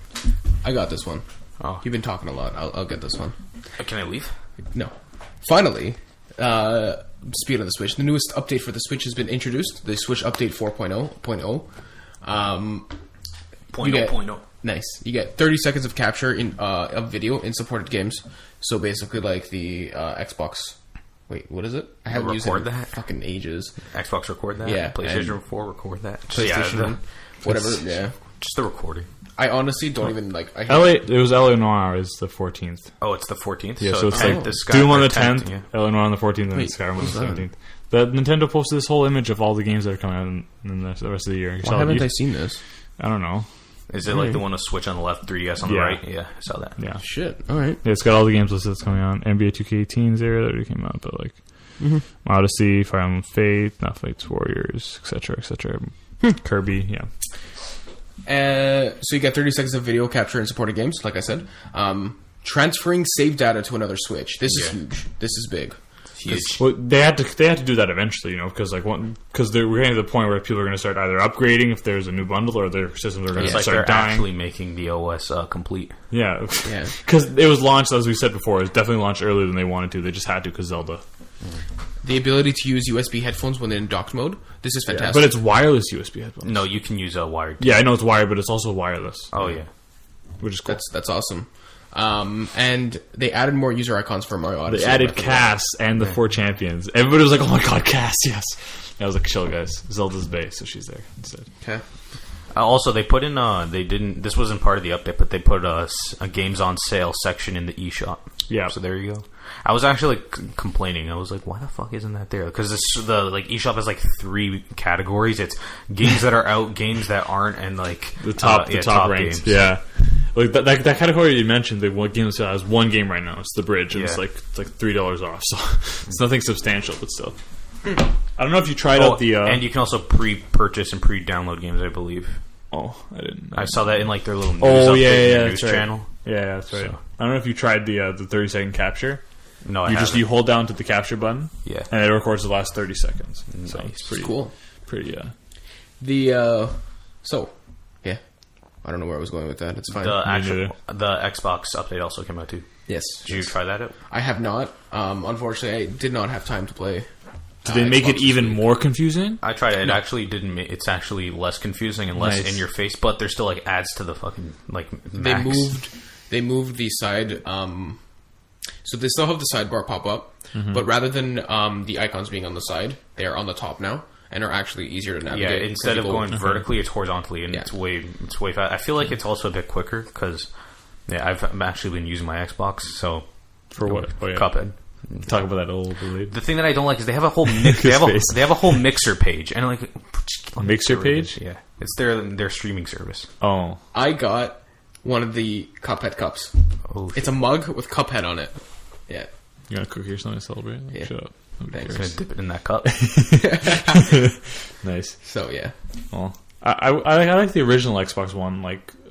I got this one. Oh, you've been talking a lot. I'll get this one. Can I leave? No. Finally, speed on the Switch. The newest update for the Switch has been introduced. The Switch Update 4.0. Nice. You get 30 seconds of capture of video in supported games. So basically, like the Xbox. Wait, what is it? I haven't used it in fucking ages. Xbox record that? Yeah. PlayStation 4 record that? PlayStation, whatever, yeah. Just the recording. I honestly don't even like. It was LA Noir is the 14th. Oh, it's the 14th? Yeah, so it's like the Doom on the 10th, 10th, yeah. LA Noir on the 14th, and Wait, Skyrim on the what's that? 17th. The Nintendo posted this whole image of all the games that are coming out in the rest of the year. Why haven't I seen this? I don't know. Is it like the one with Switch on the left, 3DS on the Yeah. right? Yeah, I saw that. Yeah. Shit. All right. Yeah, it's got all the games listed that's coming out. NBA 2K18 there that already came out, but like Odyssey, Fire Emblem Faith, Not Fates Warriors, etc., etc. Kirby, yeah. So you get 30 seconds of video capture in supported games, like I said. Transferring save data to another Switch. This is huge. This is big. Huge. Well, they had to do that eventually, because we're getting to the point where people are going to start either upgrading if there's a new bundle, or their systems are going It's to like they're start dying. actually making the OS complete. Yeah, Yeah. because it was launched, as we said before, it was definitely launched earlier than they wanted to. They just had to because Zelda. The ability to use USB headphones when in docked mode. This is fantastic. But it's wireless USB headphones. No, you can use a wired. Yeah, I know it's wired, but it's also wireless, Oh, yeah. which is cool. That's awesome. And they added more user icons for Mario Odyssey. They added Cass and the 4 champions. Everybody was like, "Oh my god, Cass! Yes." I was like, "Chill, guys. Zelda's base, so she's there instead." Okay. Also, they put in they didn't. This wasn't part of the update, but they put a games on sale section in the eShop. Yeah. So there you go. I was actually complaining. I was like, "Why the fuck isn't that there?" Because the eShop has like 3 categories. It's games that are out, games that aren't, and like The top ranked. games. Yeah. Like that category you mentioned, the one game that has one game right now. It's the Bridge, and Yeah. it's like $3 off. So it's nothing substantial, but still. I don't know if you tried out the. And you can also pre-purchase and pre-download games, I believe. Oh, I didn't. I saw that in like their little news Oh update yeah, in yeah, their that's news right. channel. Yeah, that's right. So. I don't know if you tried the 30-second capture. No, I You haven't. you hold down to the capture button, Yeah. and it records the last 30 seconds. So Nice. it's pretty Cool. Pretty Yeah. I don't know where I was going with that. It's fine. The Xbox update also came out too. Yes. Did you try that out? I have not. Unfortunately, I did not have time to play. Did they make Xbox it even this week. more confusing? I tried it. It actually didn't. It's actually less confusing and less Nice. in your face, but there's still like adds to the fucking like They max. moved the side. So they still have the sidebar pop up, but rather than the icons being on the side, they are on the top now and are actually easier to Yeah, navigate. instead of going vertically, it's horizontally, and Yeah. it's way fast. I feel like it's also a bit quicker because I've actually been using my Xbox, so For what? Oh, yeah. Cuphead. Talk about that a little bit later. The thing that I don't like is they have a whole they have a whole mixer page, and like Mixer get rid of page? it. Yeah, it's their streaming service. Oh, I got one of the Cuphead cups. Oh, It's a mug with Cuphead on it. Yeah. you got a cookie or something to celebrate? Like, Yeah. Shut up. I'm Thanks. gonna curious. dip it in that cup. Nice. So yeah. Oh, I like the original Xbox One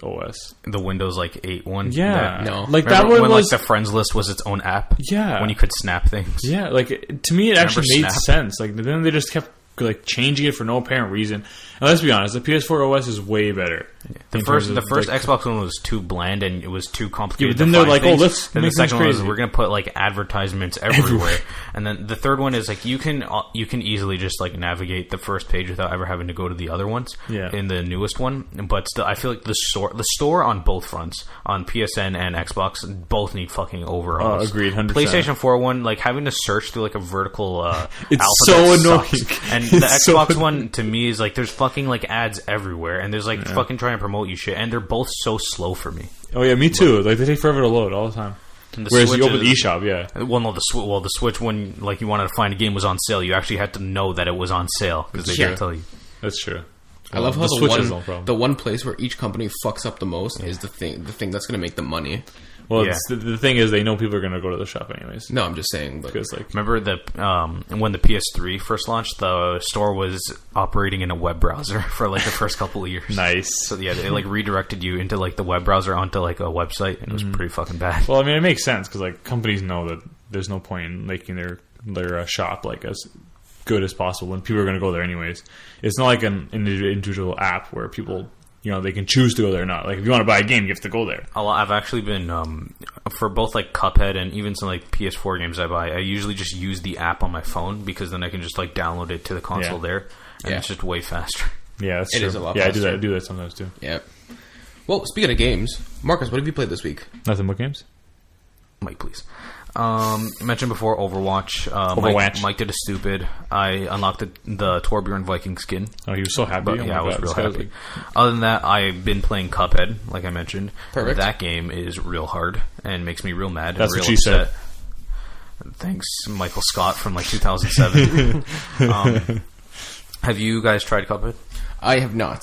OS. The Windows 8 one. Yeah, No. like Remember that one when was the friends list was its own app. Yeah. when you could snap things. Yeah, to me, it actually made Snap? sense. Like then they just kept changing it for no apparent reason. And let's be honest, the PS4 OS is way better. The in first terms of, Xbox One was too bland and it was too complicated. Yeah, but then to they're find like, things. oh, let's Then make the second things one was crazy. we're gonna put advertisements everywhere. And then the third one is you can easily just navigate the first page without ever having to go to the other ones. Yeah. In the newest one, but still, I feel like the store on both fronts, on PSN and Xbox, both need fucking overhauls. Agreed, 100%. PlayStation 4 one, having to search through a vertical It's alphabet so annoying. sucks. And It's the so Xbox annoying. one to me is there's fucking ads everywhere, and there's fucking trying to promote you shit, and they're both so slow for me. Oh yeah, me too. They take forever to load all the time. And the Whereas Switch you open is- the eShop, yeah. Well, no, the Switch when you wanted to find a game was on sale, you actually had to know that it was on sale because they Yeah. didn't tell you. That's true. I love how the Switch has no the problem. one place where each company fucks up the most is the thing that's going to make them money. Well, Yeah. the thing is, they know people are going to go to the shop anyways. No, I'm just saying. But Because Remember when the PS3 first launched, the store was operating in a web browser for the first couple of years. nice. So yeah, they redirected you into the web browser onto a website, and it was pretty fucking bad. Well, I mean, it makes sense because companies know that there's no point in making their shop as good as possible when people are going to go there anyways. It's not like an individual app where people they can choose to go there or not. If you want to buy a game, you have to go there. I've actually been for both Cuphead and even some PS4 games I buy. I usually just use the app on my phone because then I can just download it to the console Yeah. there, and Yeah. it's just way faster. Yeah, that's It true. is a lot Yeah, faster. I do that sometimes too. yeah. Well, speaking of games, Marcus, what have you played this week? Nothing but games. Mike, please. Mentioned before Overwatch. Overwatch. Mike did a stupid. I unlocked the Torbjorn Viking skin. Oh, he was so happy. But, Oh my yeah, I was God, real this guy happy. Other than that, I've been playing Cuphead, like I mentioned. Perfect. That game is real hard and makes me real mad. That's and real what she upset. said. Thanks, Michael Scott from like 2007. Have you guys tried Cuphead? I have not.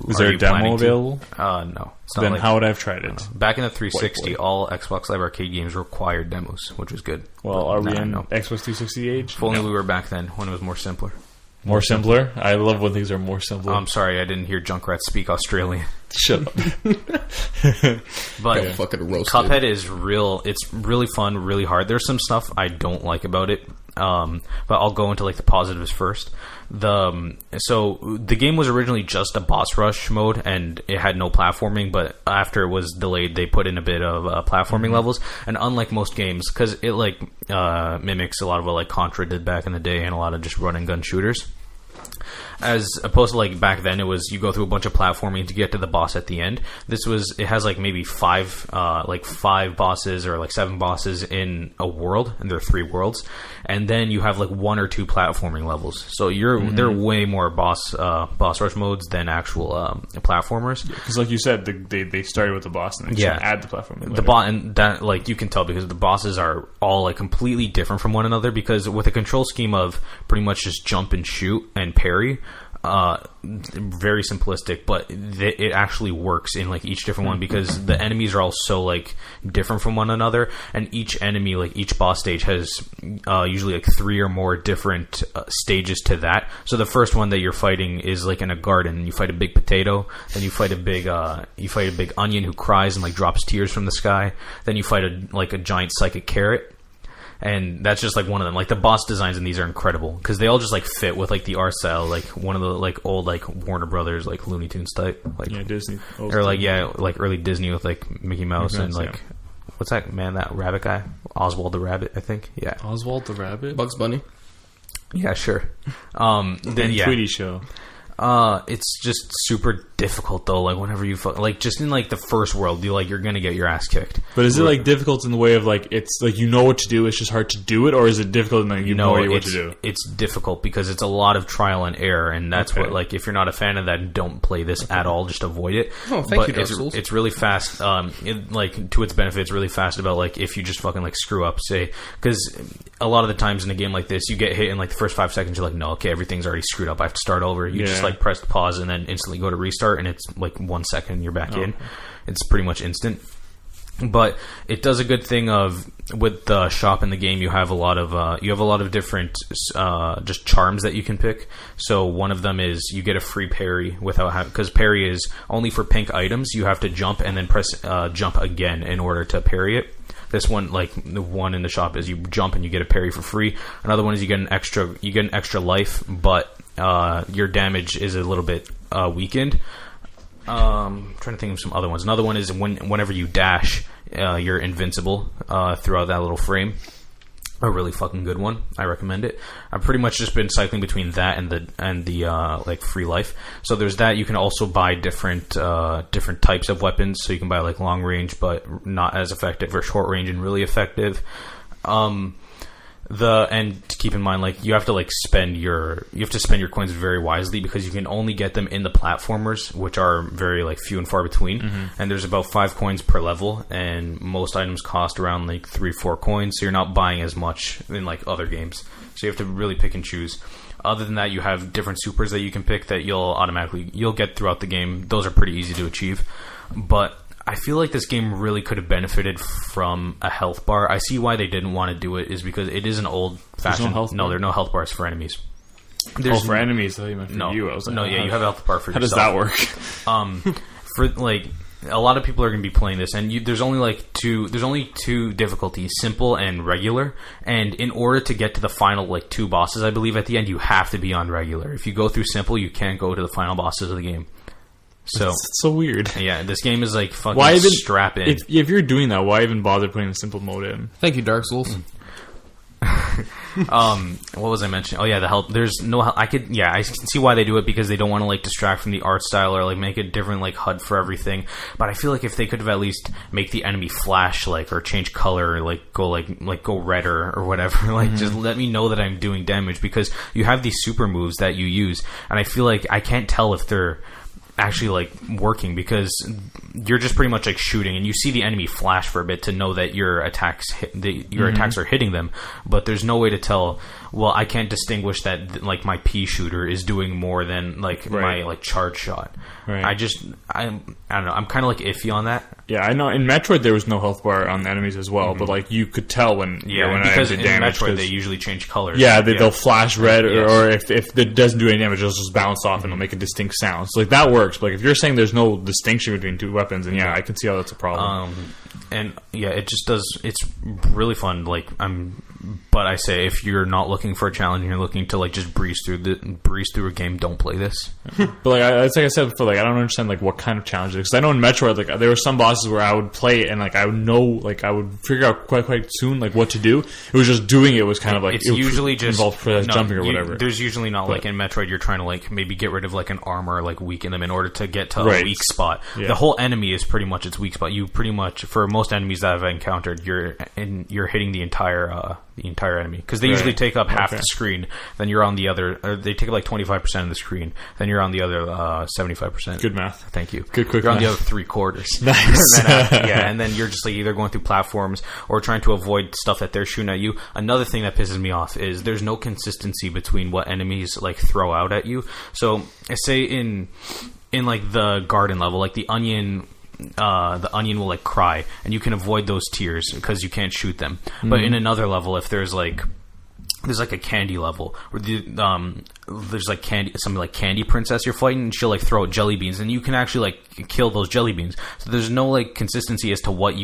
Is Are there you a demo planning to? available? No. It's not Then like- how would I have tried it? Back in the 360, White boy. all Xbox Live Arcade games required demos, which was good. Well, But are we now I in know. Xbox 360 age? If only No. we were back then, when it was more simpler. More simpler? I love when things are more simpler. I'm sorry, I didn't hear Junkrat speak Australian. Shut up. But Got fucking roasted. Cuphead is real. It's really fun, really hard. There's some stuff I don't like about it, but I'll go into like the positives first. So the game was originally just a boss rush mode, and it had no platforming. But after it was delayed, they put in a bit of platforming levels. And unlike most games, because it like mimics a lot of what like Contra did back in the day, and a lot of just run and gun shooters. As opposed to like back then, it was you go through a bunch of platforming to get to the boss at the end. It has like maybe five bosses or like 7 bosses in a world, and there are 3 worlds, and then you have like 1 or 2 platforming levels. So there are way more boss rush modes than actual platformers. Because like you said, they started with the boss and they just add the platform. And that like you can tell because the bosses are all like completely different from one another, because with a control scheme of pretty much just jump and shoot and parry, very simplistic, but it actually works in like each different one, because the enemies are all so like different from one another, and each enemy, like each boss stage, has usually like 3 or more different stages to that. So the first one that you're fighting is like in a garden. You fight a big potato, then you fight a big onion who cries and like drops tears from the sky. Then you fight a giant psychic carrot. And that's just like one of them. Like the boss designs in these are incredible because they all just like fit with like the art style, like one of the like old like Warner Brothers like Looney Tunes type, like Disney, or like like early Disney with like Mickey Mouse and like what's that man, that rabbit guy, Oswald the Rabbit, I think. Yeah, Oswald the Rabbit, Bugs Bunny. Yeah, sure. Then Tweety Show. It's just super difficult though. Like whenever you like just in like the first world, you're gonna get your ass kicked. But is it like difficult in the way of like it's like you know what to do, it's just hard to do it, or is it difficult in that you know what to do? It's difficult because it's a lot of trial and error, and that's what like if you're not a fan of that, don't play this at all. Just avoid it. Oh, thank you, Dark Souls. It's really fast. Like to its benefit, it's really fast about like if you just fucking like screw up, say, because a lot of the times in a game like this, you get hit in like the first 5 seconds. You're like, no, okay, everything's already screwed up. I have to start over. You just like press pause and then instantly go to restart, and it's like 1 second and you're back in. It's pretty much instant. But it does a good thing of with the shop in the game. You have a lot of different just charms that you can pick. So one of them is you get a free parry without because parry is only for pink items. You have to jump and then press jump again in order to parry it. This one, like the one in the shop, is you jump and you get a parry for free. Another one is you get an extra life, but your damage is a little bit weakened. I'm trying to think of some other ones. Another one is whenever you dash, you're invincible throughout that little frame. A really fucking good one. I recommend it. I've pretty much just been cycling between that and the like free life. So there's that. You can also buy different types of weapons. So you can buy like long range, but not as effective, or short range and really effective. And to keep in mind, like you have to spend your coins very wisely, because you can only get them in the platformers, which are very like few and far between. And there's about 5 coins per level, and most items cost around like 3-4 coins. So you're not buying as much in like other games. So you have to really pick and choose. Other than that, you have different supers that you can pick that you'll get throughout the game. Those are pretty easy to achieve, but I feel like this game really could have benefited from a health bar. I see why they didn't want to do it, is because it is an old-fashioned... No, there are no health bars for enemies. For enemies? I thought you meant for you. I was like, you have a health bar for yourself. How does that work? For like, a lot of people are going to be playing this, and there's only two difficulties, simple and regular. And in order to get to the final like 2 bosses, I believe at the end, you have to be on regular. If you go through simple, you can't go to the final bosses of the game. So it's so weird. Yeah, this game is like fucking strap in. If you're doing that, why even bother putting the simple mode in? Thank you, Dark Souls. What was I mentioning? Oh yeah, the help. There's no help. I can see why they do it, because they don't want to like distract from the art style or like make a different like HUD for everything. But I feel like if they could have at least make the enemy flash like or change color, or like go redder or whatever, like just let me know that I'm doing damage, because you have these super moves that you use, and I feel like I can't tell if they're actually like working, because you're just pretty much like shooting and you see the enemy flash for a bit to know that your attacks attacks are hitting them, but there's no way to tell. Well, I can't distinguish that like my pea shooter is doing more than like my like charge shot. Right. I don't know, I'm kind of like iffy on that. Yeah, I know. In Metroid, there was no health bar on the enemies as well, but like you could tell when when because I did in damage. Metroid they usually change colors. Yeah, they'll flash red, or if it doesn't do any damage, it'll just bounce off and it'll make a distinct sound. So like that works. But like, if you're saying there's no distinction between two weapons, then I can see how that's a problem. And yeah, it just does. It's really fun. Like but I say, if you're not looking for a challenge and you're looking to like just breeze through a game, don't play this. But like I said before, like I don't understand like what kind of challenge it is, because I know in Metroid like there were some bosses where I would play it and like I would know, like I would figure out quite soon like what to do. It was just doing it was kind of like it's usually just involved jumping or whatever. There's usually not like in Metroid you're trying to like maybe get rid of like an armor, like weaken them in order to get to a weak spot. Yeah. The whole enemy is pretty much its weak spot. You pretty much, for most enemies that I've encountered, you're hitting the entire enemy, because they usually take up half the screen, then you're on the other, or they take up like 25% of the screen, then you're on the other 75%. Good math. Thank you. Good quick You're math. on the other 3/4. Nice. And then you're just like either going through platforms or trying to avoid stuff that they're shooting at you. Another thing that pisses me off is there's no consistency between what enemies like throw out at you. So say in like the garden level, like the onion will like cry, and you can avoid those tears because you can't shoot them. But in another level, if there's like a candy level where there's like something like Candy Princess you're fighting, and she'll like throw out jelly beans, and you can actually like kill those jelly beans. So there's no like consistency as to what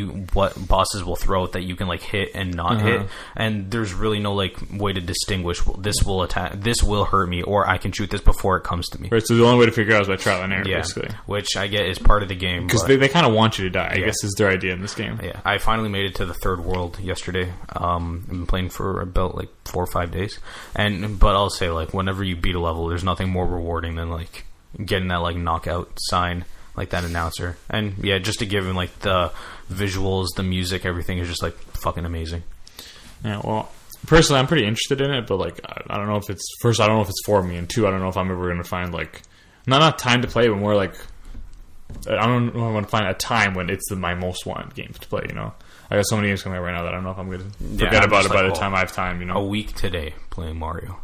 bosses will throw out that you can like hit and not hit, and there's really no like way to distinguish this will hurt me, or I can shoot this before it comes to me. Right. So the only way to figure out is by trial and error, basically. Which I get is part of the game, because they kind of want you to die. I guess is their idea in this game. Yeah, I finally made it to the third world yesterday. I've been playing for about like 4 or 5 days, but I'll say like whenever you beat a level, there's nothing more rewarding than like getting that like knockout sign, like that announcer. And yeah, just to give him like the visuals, the music, everything is just like fucking amazing. Yeah, well, personally I'm pretty interested in it, but like I don't know if it's for me, and two, I don't know if I'm ever going to find like not time to play, but more like I don't know if I want to find a time when it's my most wanted game to play, you know. I got so many games coming out right now that I don't know if I'm going to forget about it by the time I have time, you know. A week today playing Mario.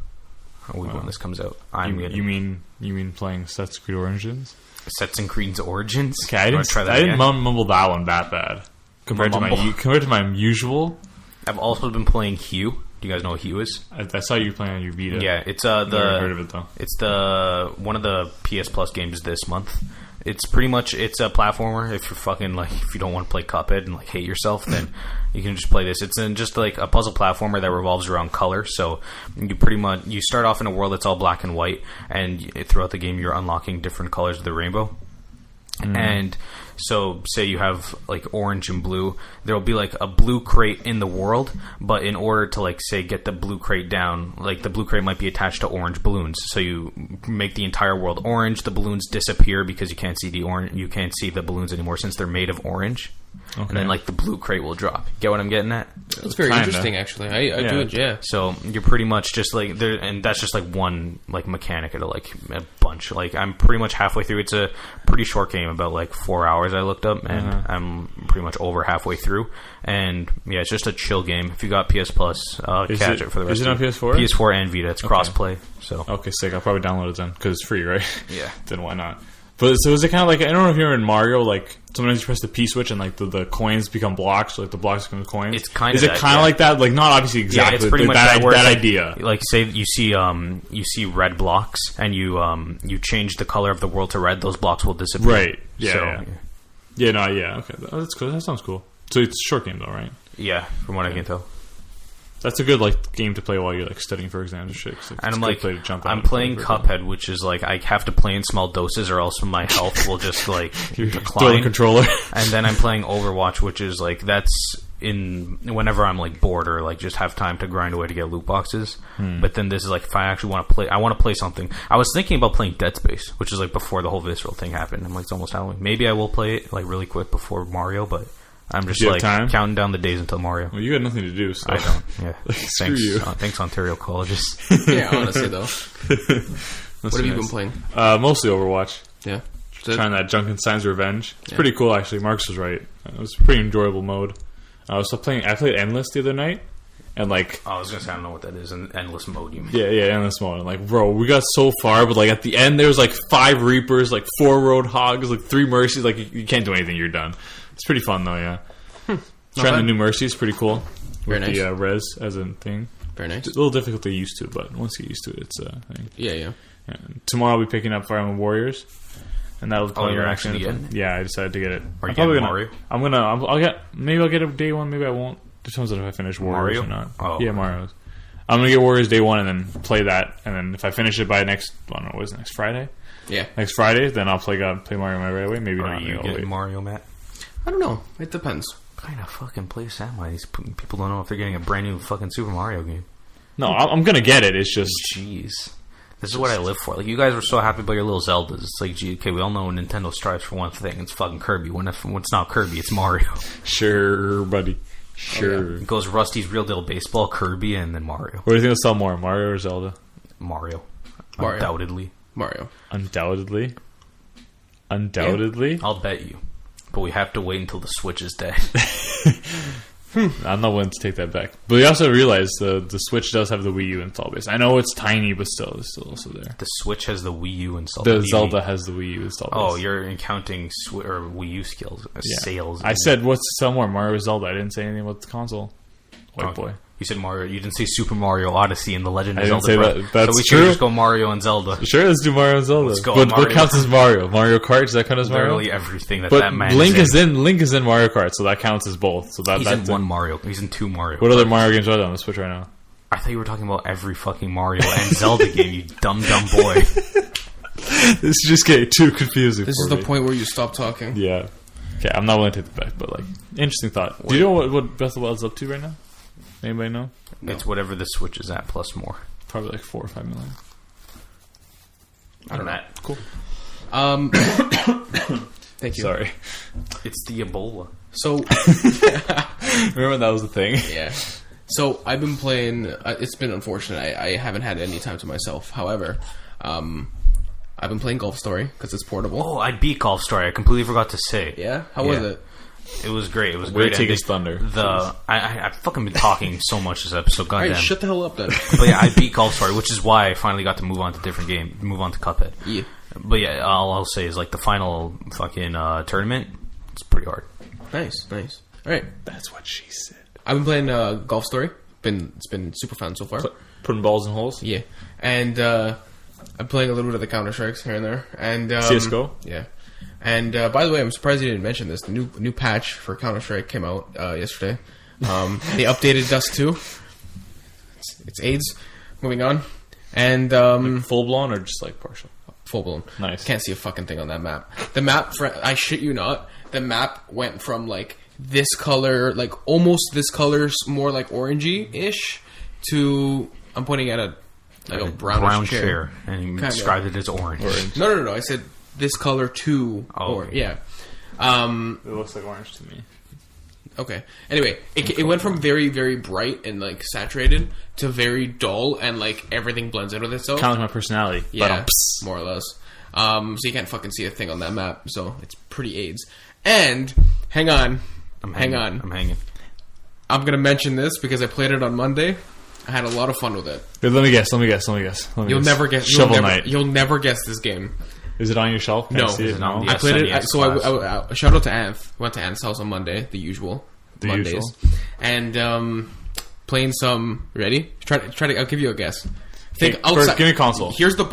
A week when this comes out. You mean playing Sets Creed Origins? Sets and Creed's Origins? Okay, I didn't mumble that one that bad compared to my usual. I've also been playing Hue. Do you guys know what Hue is? I saw you playing on your Vita. Yeah, it's never heard of it though. It's one of the PS Plus games this month. It's pretty much, it's a platformer. If you're fucking like, if you don't want to play Cuphead and like hate yourself, then you can just play this. It's just like a puzzle platformer that revolves around color. So you start off in a world that's all black and white, and throughout the game you're unlocking different colors of the rainbow. And so say you have like orange and blue, there'll be like a blue crate in the world, but in order to like say get the blue crate down, like the blue crate might be attached to orange balloons. So you make the entire world orange, the balloons disappear because you can't see the balloons anymore since they're made of orange. Okay. And then like the blue crate will drop. Get what I'm getting at? That's very interesting, actually. I do it, yeah. So you're pretty much just like there, and that's just like one like mechanic out of like a bunch. Like I'm pretty much halfway through. It's a pretty short game, about like 4 hours. I looked up, and I'm pretty much over halfway through. And yeah, it's just a chill game. If you got PS Plus, catch it for the rest. Is it on PS4? PS4 and Vita. It's crossplay. So okay, sick. I'll probably download it then because it's free, right? Yeah. Then why not? But so is it kind of like, I don't know if you're in Mario, like sometimes you press the P switch and like the coins become blocks, so like the blocks become coins. It's kind of Is it kind of like that? Like not obviously exactly. Yeah, it's pretty much that idea. Like say you see red blocks and you change the color of the world to red, those blocks will disappear. Right. Yeah. Okay. That's cool. That sounds cool. So it's a short game though, right? Yeah, from what I can tell. That's a good like game to play while you're like studying for exams and shit. And I'm like, I'm playing Cuphead, which is like I have to play in small doses, or else my health will just like decline. Throw the controller. And then I'm playing Overwatch, which is like that's whenever I'm like bored or like just have time to grind away to get loot boxes. But then this is like if I actually want to play, I want to play something. I was thinking about playing Dead Space, which is like before the whole Visceral thing happened. I'm like, it's almost Halloween. Maybe I will play it like really quick before Mario, but I'm just like counting down the days until Mario. Well, you got nothing to do, so I don't. Yeah, screw you. Thanks, Ontario colleges. Yeah, honestly though. What have you been playing? Mostly Overwatch. Yeah. Trying that Junkenstein's Revenge. It's pretty cool, actually. Marcus was right. It was a pretty enjoyable mode. I played Endless the other night, and like... I was gonna say, I don't know what that is, an endless mode, you mean? Yeah, Endless mode. And like, bro, we got so far, but like at the end, there was like 5 Reapers, like 4 Roadhogs, like 3 Mercies. Like, you can't do anything, you're done. It's pretty fun, though, yeah. Trying the new Mercies, pretty cool. Very with nice. The res as a thing. Very nice. It's a little difficult to get used to, but once you get used to it, it's a thing. Yeah. Tomorrow I'll be picking up Fire Emblem Warriors. And that'll probably you're actually getting it? Yeah, I decided to get it. Are you getting Mario? Maybe I'll get it day 1, maybe I won't. Depends on if I finish Warriors or not. Oh. Yeah, Mario's. I'm gonna get Warriors day 1 and then play that, and then if I finish it by next Friday? Yeah. Next Friday, then I'll play Mario right away. Maybe Are not. you getting Mario, Matt? I don't know. It depends. Kind of fucking play Samurai. These people don't know if they're getting a brand new fucking Super Mario game. No, I'm gonna get it. It's just... Jeez. This is what I live for. Like, you guys were so happy about your little Zeldas. It's like, gee, okay, we all know Nintendo strives for one thing. It's fucking Kirby. When it's not Kirby, it's Mario. Sure, buddy. Sure. It goes Rusty's Real Deal Baseball, Kirby, and then Mario. What do you think will sell more, Mario or Zelda? Mario. Mario. Undoubtedly. Mario. Undoubtedly? Yeah, I'll bet you. But we have to wait until the Switch is dead. I'm not willing to take that back. But we also realize the Switch does have the Wii U install base. I know it's tiny, but still, it's still also there. The Switch has the Wii U install. The Zelda has the Wii U install base. Oh, you're counting or Wii U sales. I said what's to sell more, Mario or Zelda. I didn't say anything about the console. White boy. You said Mario. You didn't say Super Mario Odyssey and The Legend of I didn't Zelda. say that. That's so we true. should just go Mario and Zelda. Sure, let's do Mario and Zelda. Let's go. But Mario. what counts as Mario? Mario Kart, does that count as Mario? Literally everything that But man Link is in. Link is in Mario Kart, so that counts as both. So He's in one Mario. He's in 2 Mario. What other Mario games are there on the Switch right now? I thought you were talking about every fucking Mario and Zelda game, you dumb boy. This is just getting too confusing. This is the point where you stop talking. Yeah. Okay, I'm not willing to take it back, but like, interesting thought. Do you know what Breath of the Wild's up to right now? Anybody know? No. It's whatever the Switch is at plus more. Probably like 4 or 5 million. I don't know. Cool. Thank you. Sorry. It's the Ebola. So, remember when that was the thing? yeah. So I've been playing. It's been unfortunate. I haven't had any time to myself. However, I've been playing Golf Story because it's portable. Oh, I beat Golf Story. I completely forgot to say. Yeah. How was it? It was great. It was Way great. to take his thunder. I fucking been talking so much this episode. Goddamn. Alright, shut the hell up then. But yeah, I beat Golf Story, which is why I finally got to move on to different game. Move on to Cuphead. Yeah. But yeah, all I'll say is like the final fucking tournament. It's pretty hard. Nice. All right. That's what she said. I've been playing Golf Story. It's been super fun so far. Putting balls in holes? Yeah. And I'm playing a little bit of the Counter Strikes here and there. And CS:GO? Yeah. And by the way, I'm surprised you didn't mention this. The new patch for Counter Strike came out yesterday. They updated Dust 2. It's AIDS. Moving on. And Like full blown or just like partial? full blown. Nice. Can't see a fucking thing on that map. The map, I shit you not, the map went from like this color, like almost this color, more like orangey-ish, to I'm pointing at a brownish brown chair. and he Kinda. described it as orange. No. I said this color to orange. Yeah. It looks like orange to me. Okay. Anyway, it went from very, very bright and like saturated to very dull and like everything blends in with itself. Kind of my personality. Yeah, more or less. So you can't fucking see a thing on that map. So it's pretty AIDS. And hang on. I'm hanging. I'm gonna mention this because I played it on Monday. I had a lot of fun with it. Wait, let me guess. You'll never guess. Shovel Knight. You'll never guess this game. Is it on your shelf? Can No. I see it? No. I played it. SNES So I shout out to Anth. Went to Anth's house on Monday, the usual Mondays, and playing some. Ready? Try to. I'll give you a guess. Think outside. First, give me a console. Here's the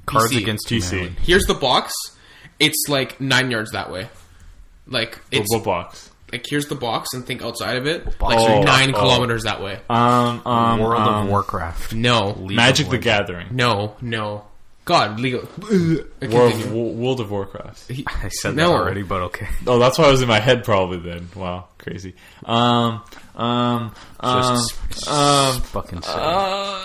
Cards PC. Against PC. Humanity. Here's the box. It's like 9 yards that way. Like it's What box? like here's the box and think outside of it. box? Like Oh. 9 kilometers that way. World of Warcraft. No. League Magic of the Legends. Gathering. No. God, League of... World of Warcraft. I said that already, but okay. Oh, that's why it was in my head probably then. Wow, crazy. Fucking silly.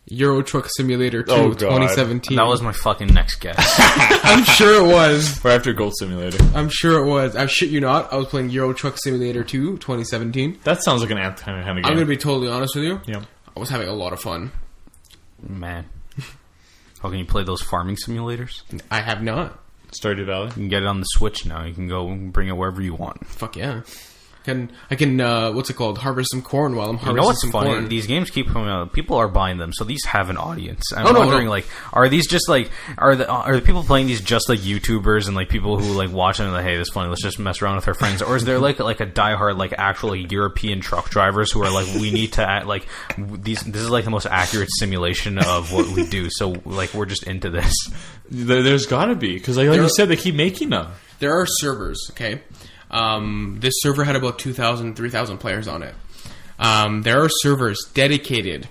Euro Truck Simulator 2 Oh, God. 2017. That was my fucking next guess. I'm sure it was. We're after Gold Simulator. I'm sure it was. I shit you not. I was playing Euro Truck Simulator 2 2017. That sounds like an Anthem kind of game. I'm going to be totally honest with you. Yeah. I was having a lot of fun. Man. How can you play those farming simulators? I have not. Stardew Valley. You can get it on the Switch now. You can go bring it wherever you want. Fuck yeah. I can what's it called? Harvest some corn while I'm harvesting You know what's some funny? corn. These games keep coming out. People are buying them, so these have an audience. I'm Oh, no, wondering, no. like, are these just like are the people playing these just like YouTubers and like people who like watch them and like, hey, this is funny, let's just mess around with our friends, or is there like a diehard like actual like, European truck drivers who are like, we need to act like this is like the most accurate simulation of what we do, so like we're just into this. There's got to be because like you said, they keep making them. There are servers, okay? This server had about 2,000, 3,000 players on it. There are servers dedicated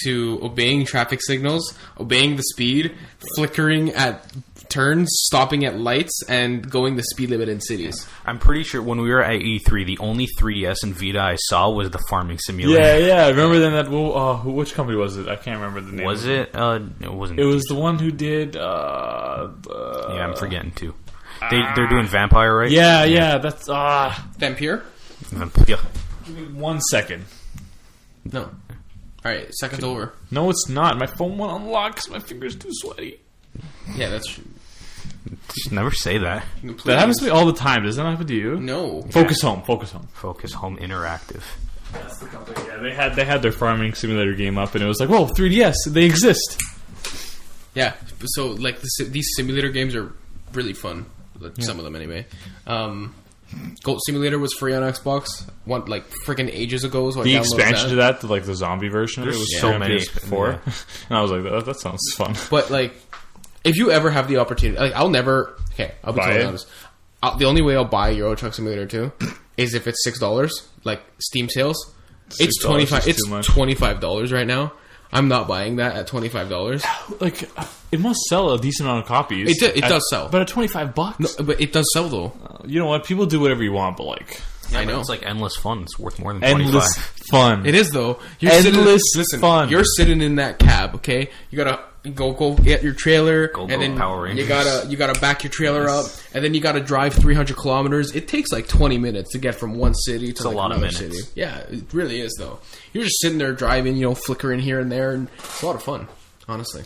to obeying traffic signals, obeying the speed, flickering at turns, stopping at lights, and going the speed limit in cities. I'm pretty sure when we were at E3, the only 3DS and Vita I saw was the farming simulator. Yeah. Remember then that? Which company was it? I can't remember the name. Was it? It wasn't. It was the one who did. Yeah, I'm forgetting too. They're doing Vampire, right? Yeah. That's Vampire? Yeah. Give me 1 second. No. Alright, second's over. No, it's not. My phone won't unlock because my finger's too sweaty. Yeah, that's... Just never say that. Please. That happens to me all the time. Does that happen to you? No. Focus Home. Focus Home Interactive. That's the company. Yeah, they had their farming simulator game up, and it was like, whoa, 3DS, they exist. Yeah, so like these simulator games are really fun. Some of them anyway. Goat Simulator was free on Xbox like freaking ages ago. So The I downloaded expansion to that, like the zombie version of it, was so so many. PS4. And I was like, that sounds fun. But like, if you ever have the opportunity, like I'll be Buy totally it? honest. The only way I'll buy Euro Truck Simulator 2 is if it's $6, like Steam sales. It's $6 $25. is It's too much. $25 right now. I'm not buying that at $25. Like, it must sell a decent amount of copies. It does sell, But at $25? no, but it does sell though. You know what? People do whatever you want, but like, Yeah, I know. It's like endless fun. It's worth more than endless 25. fun. It is though. Endless fun. You're sitting in that cab, okay? You gotta go get your trailer, Go and then Power Rangers. you gotta back your trailer up, and then you gotta drive 300 kilometers. It takes like 20 minutes to get from one city to a like lot of another minutes. city. Yeah, it really is though. You're just sitting there driving, flickering here and there, and it's a lot of fun, honestly.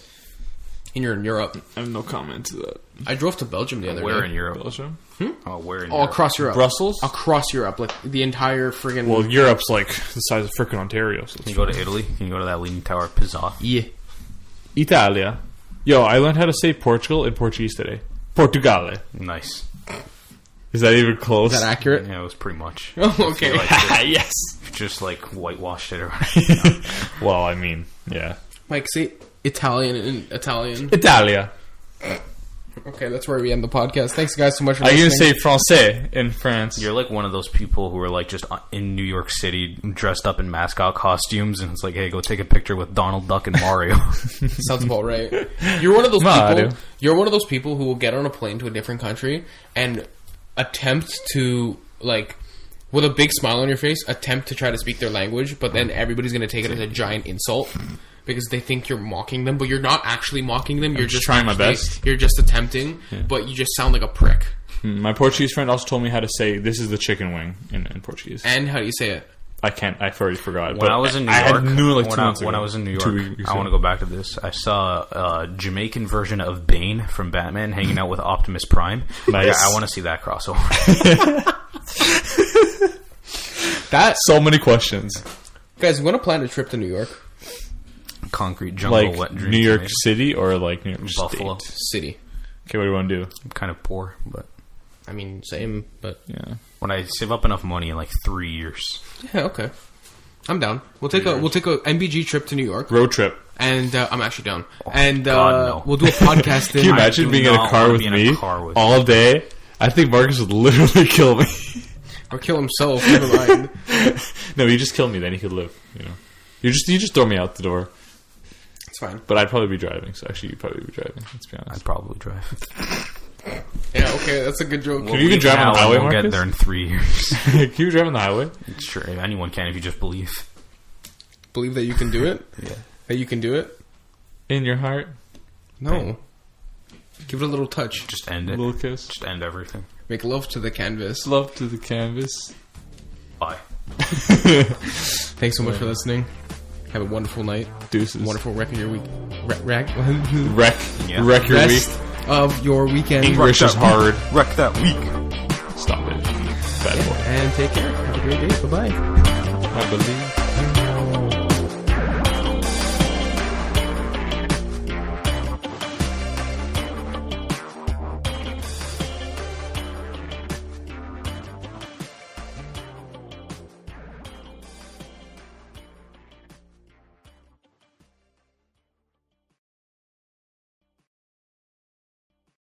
And you're in Europe. I have no comment to that. I drove to Belgium the other Where day. in Europe? Belgium? Oh, where in All Europe? across Europe. Brussels? Across Europe, like the entire friggin'... Well, Europe's like the size of frickin' Ontario. So Can you go to Italy? Can you go to that Leaning Tower of Pisa? yeah. Italia. Yo, I learned how to say Portugal in Portuguese today. Portugale. Nice. Is that even close? Is that accurate? Yeah, it was pretty much. Oh, okay. Yes. Just like whitewashed it around. Well, I mean, yeah. Mike, say Italian in Italian. Italia. Okay, that's where we end the podcast. Thanks, guys, so much for Are you listening. gonna say français in France? You're like one of those people who are like just in New York City dressed up in mascot costumes, and it's like, hey, go take a picture with Donald Duck and Mario. Sounds about right. You're one of those Mario. people. You're one of those people who will get on a plane to a different country and attempt to, like, with a big smile on your face, attempt to try to speak their language, but then everybody's going to take it as a giant insult because they think you're mocking them, but you're not actually mocking them. You're just trying my actually- best. You're just attempting, but you just sound like a prick. My Portuguese friend also told me how to say "this is the chicken wing" in Portuguese. And how do you say it? I can't. I've already forgot. When but I was in New I York, knew like 2 when, I, months when ago. I was in New 2 York, weeks I want to ago. go back to this. I saw a Jamaican version of Bane from Batman hanging out with Optimus Prime. Nice. Yeah, I want to see that crossover. So many questions. Guys, I'm going to plan a trip to New York Concrete jungle, Like wet dream. New York tomato. City or like New York Buffalo. State? City. Okay, what do you want to do? I'm kind of poor, but I mean, same, but Yeah. when I save up enough money in like 3 years, yeah, okay. I'm down. We'll take a MBG trip to New York, Road trip. and I'm actually down. And God, no. we'll do a podcast. Can you in imagine do being in a not car wanna with be in a me car with all day? I think Marcus would literally kill me. or kill himself. Never mind. No, he just kill me, then he could live. You just throw me out the door. It's fine. But I'd probably be driving. So actually, you'd probably be driving. Let's be honest. I'd probably drive. Yeah, okay, that's a good joke. Can you even drive on the highway, We'll Marcus? get there in 3 years. Can you drive on the highway? Sure, anyone can if you just believe. Believe that you can do it? Yeah. That you can do it? In your heart? No. Give it a little touch. Just end A it. little kiss? Just end everything. Make love to the canvas. Love to the canvas. Bye. Thanks so much for listening. Have a wonderful night. Deuces. Wonderful wreck of your week. Wreck Yeah. your week. Rest of your weekend. English is hard. Wreck that week. Stop it. Bad boy. And take care. Have a great day. Bye-bye. I believe.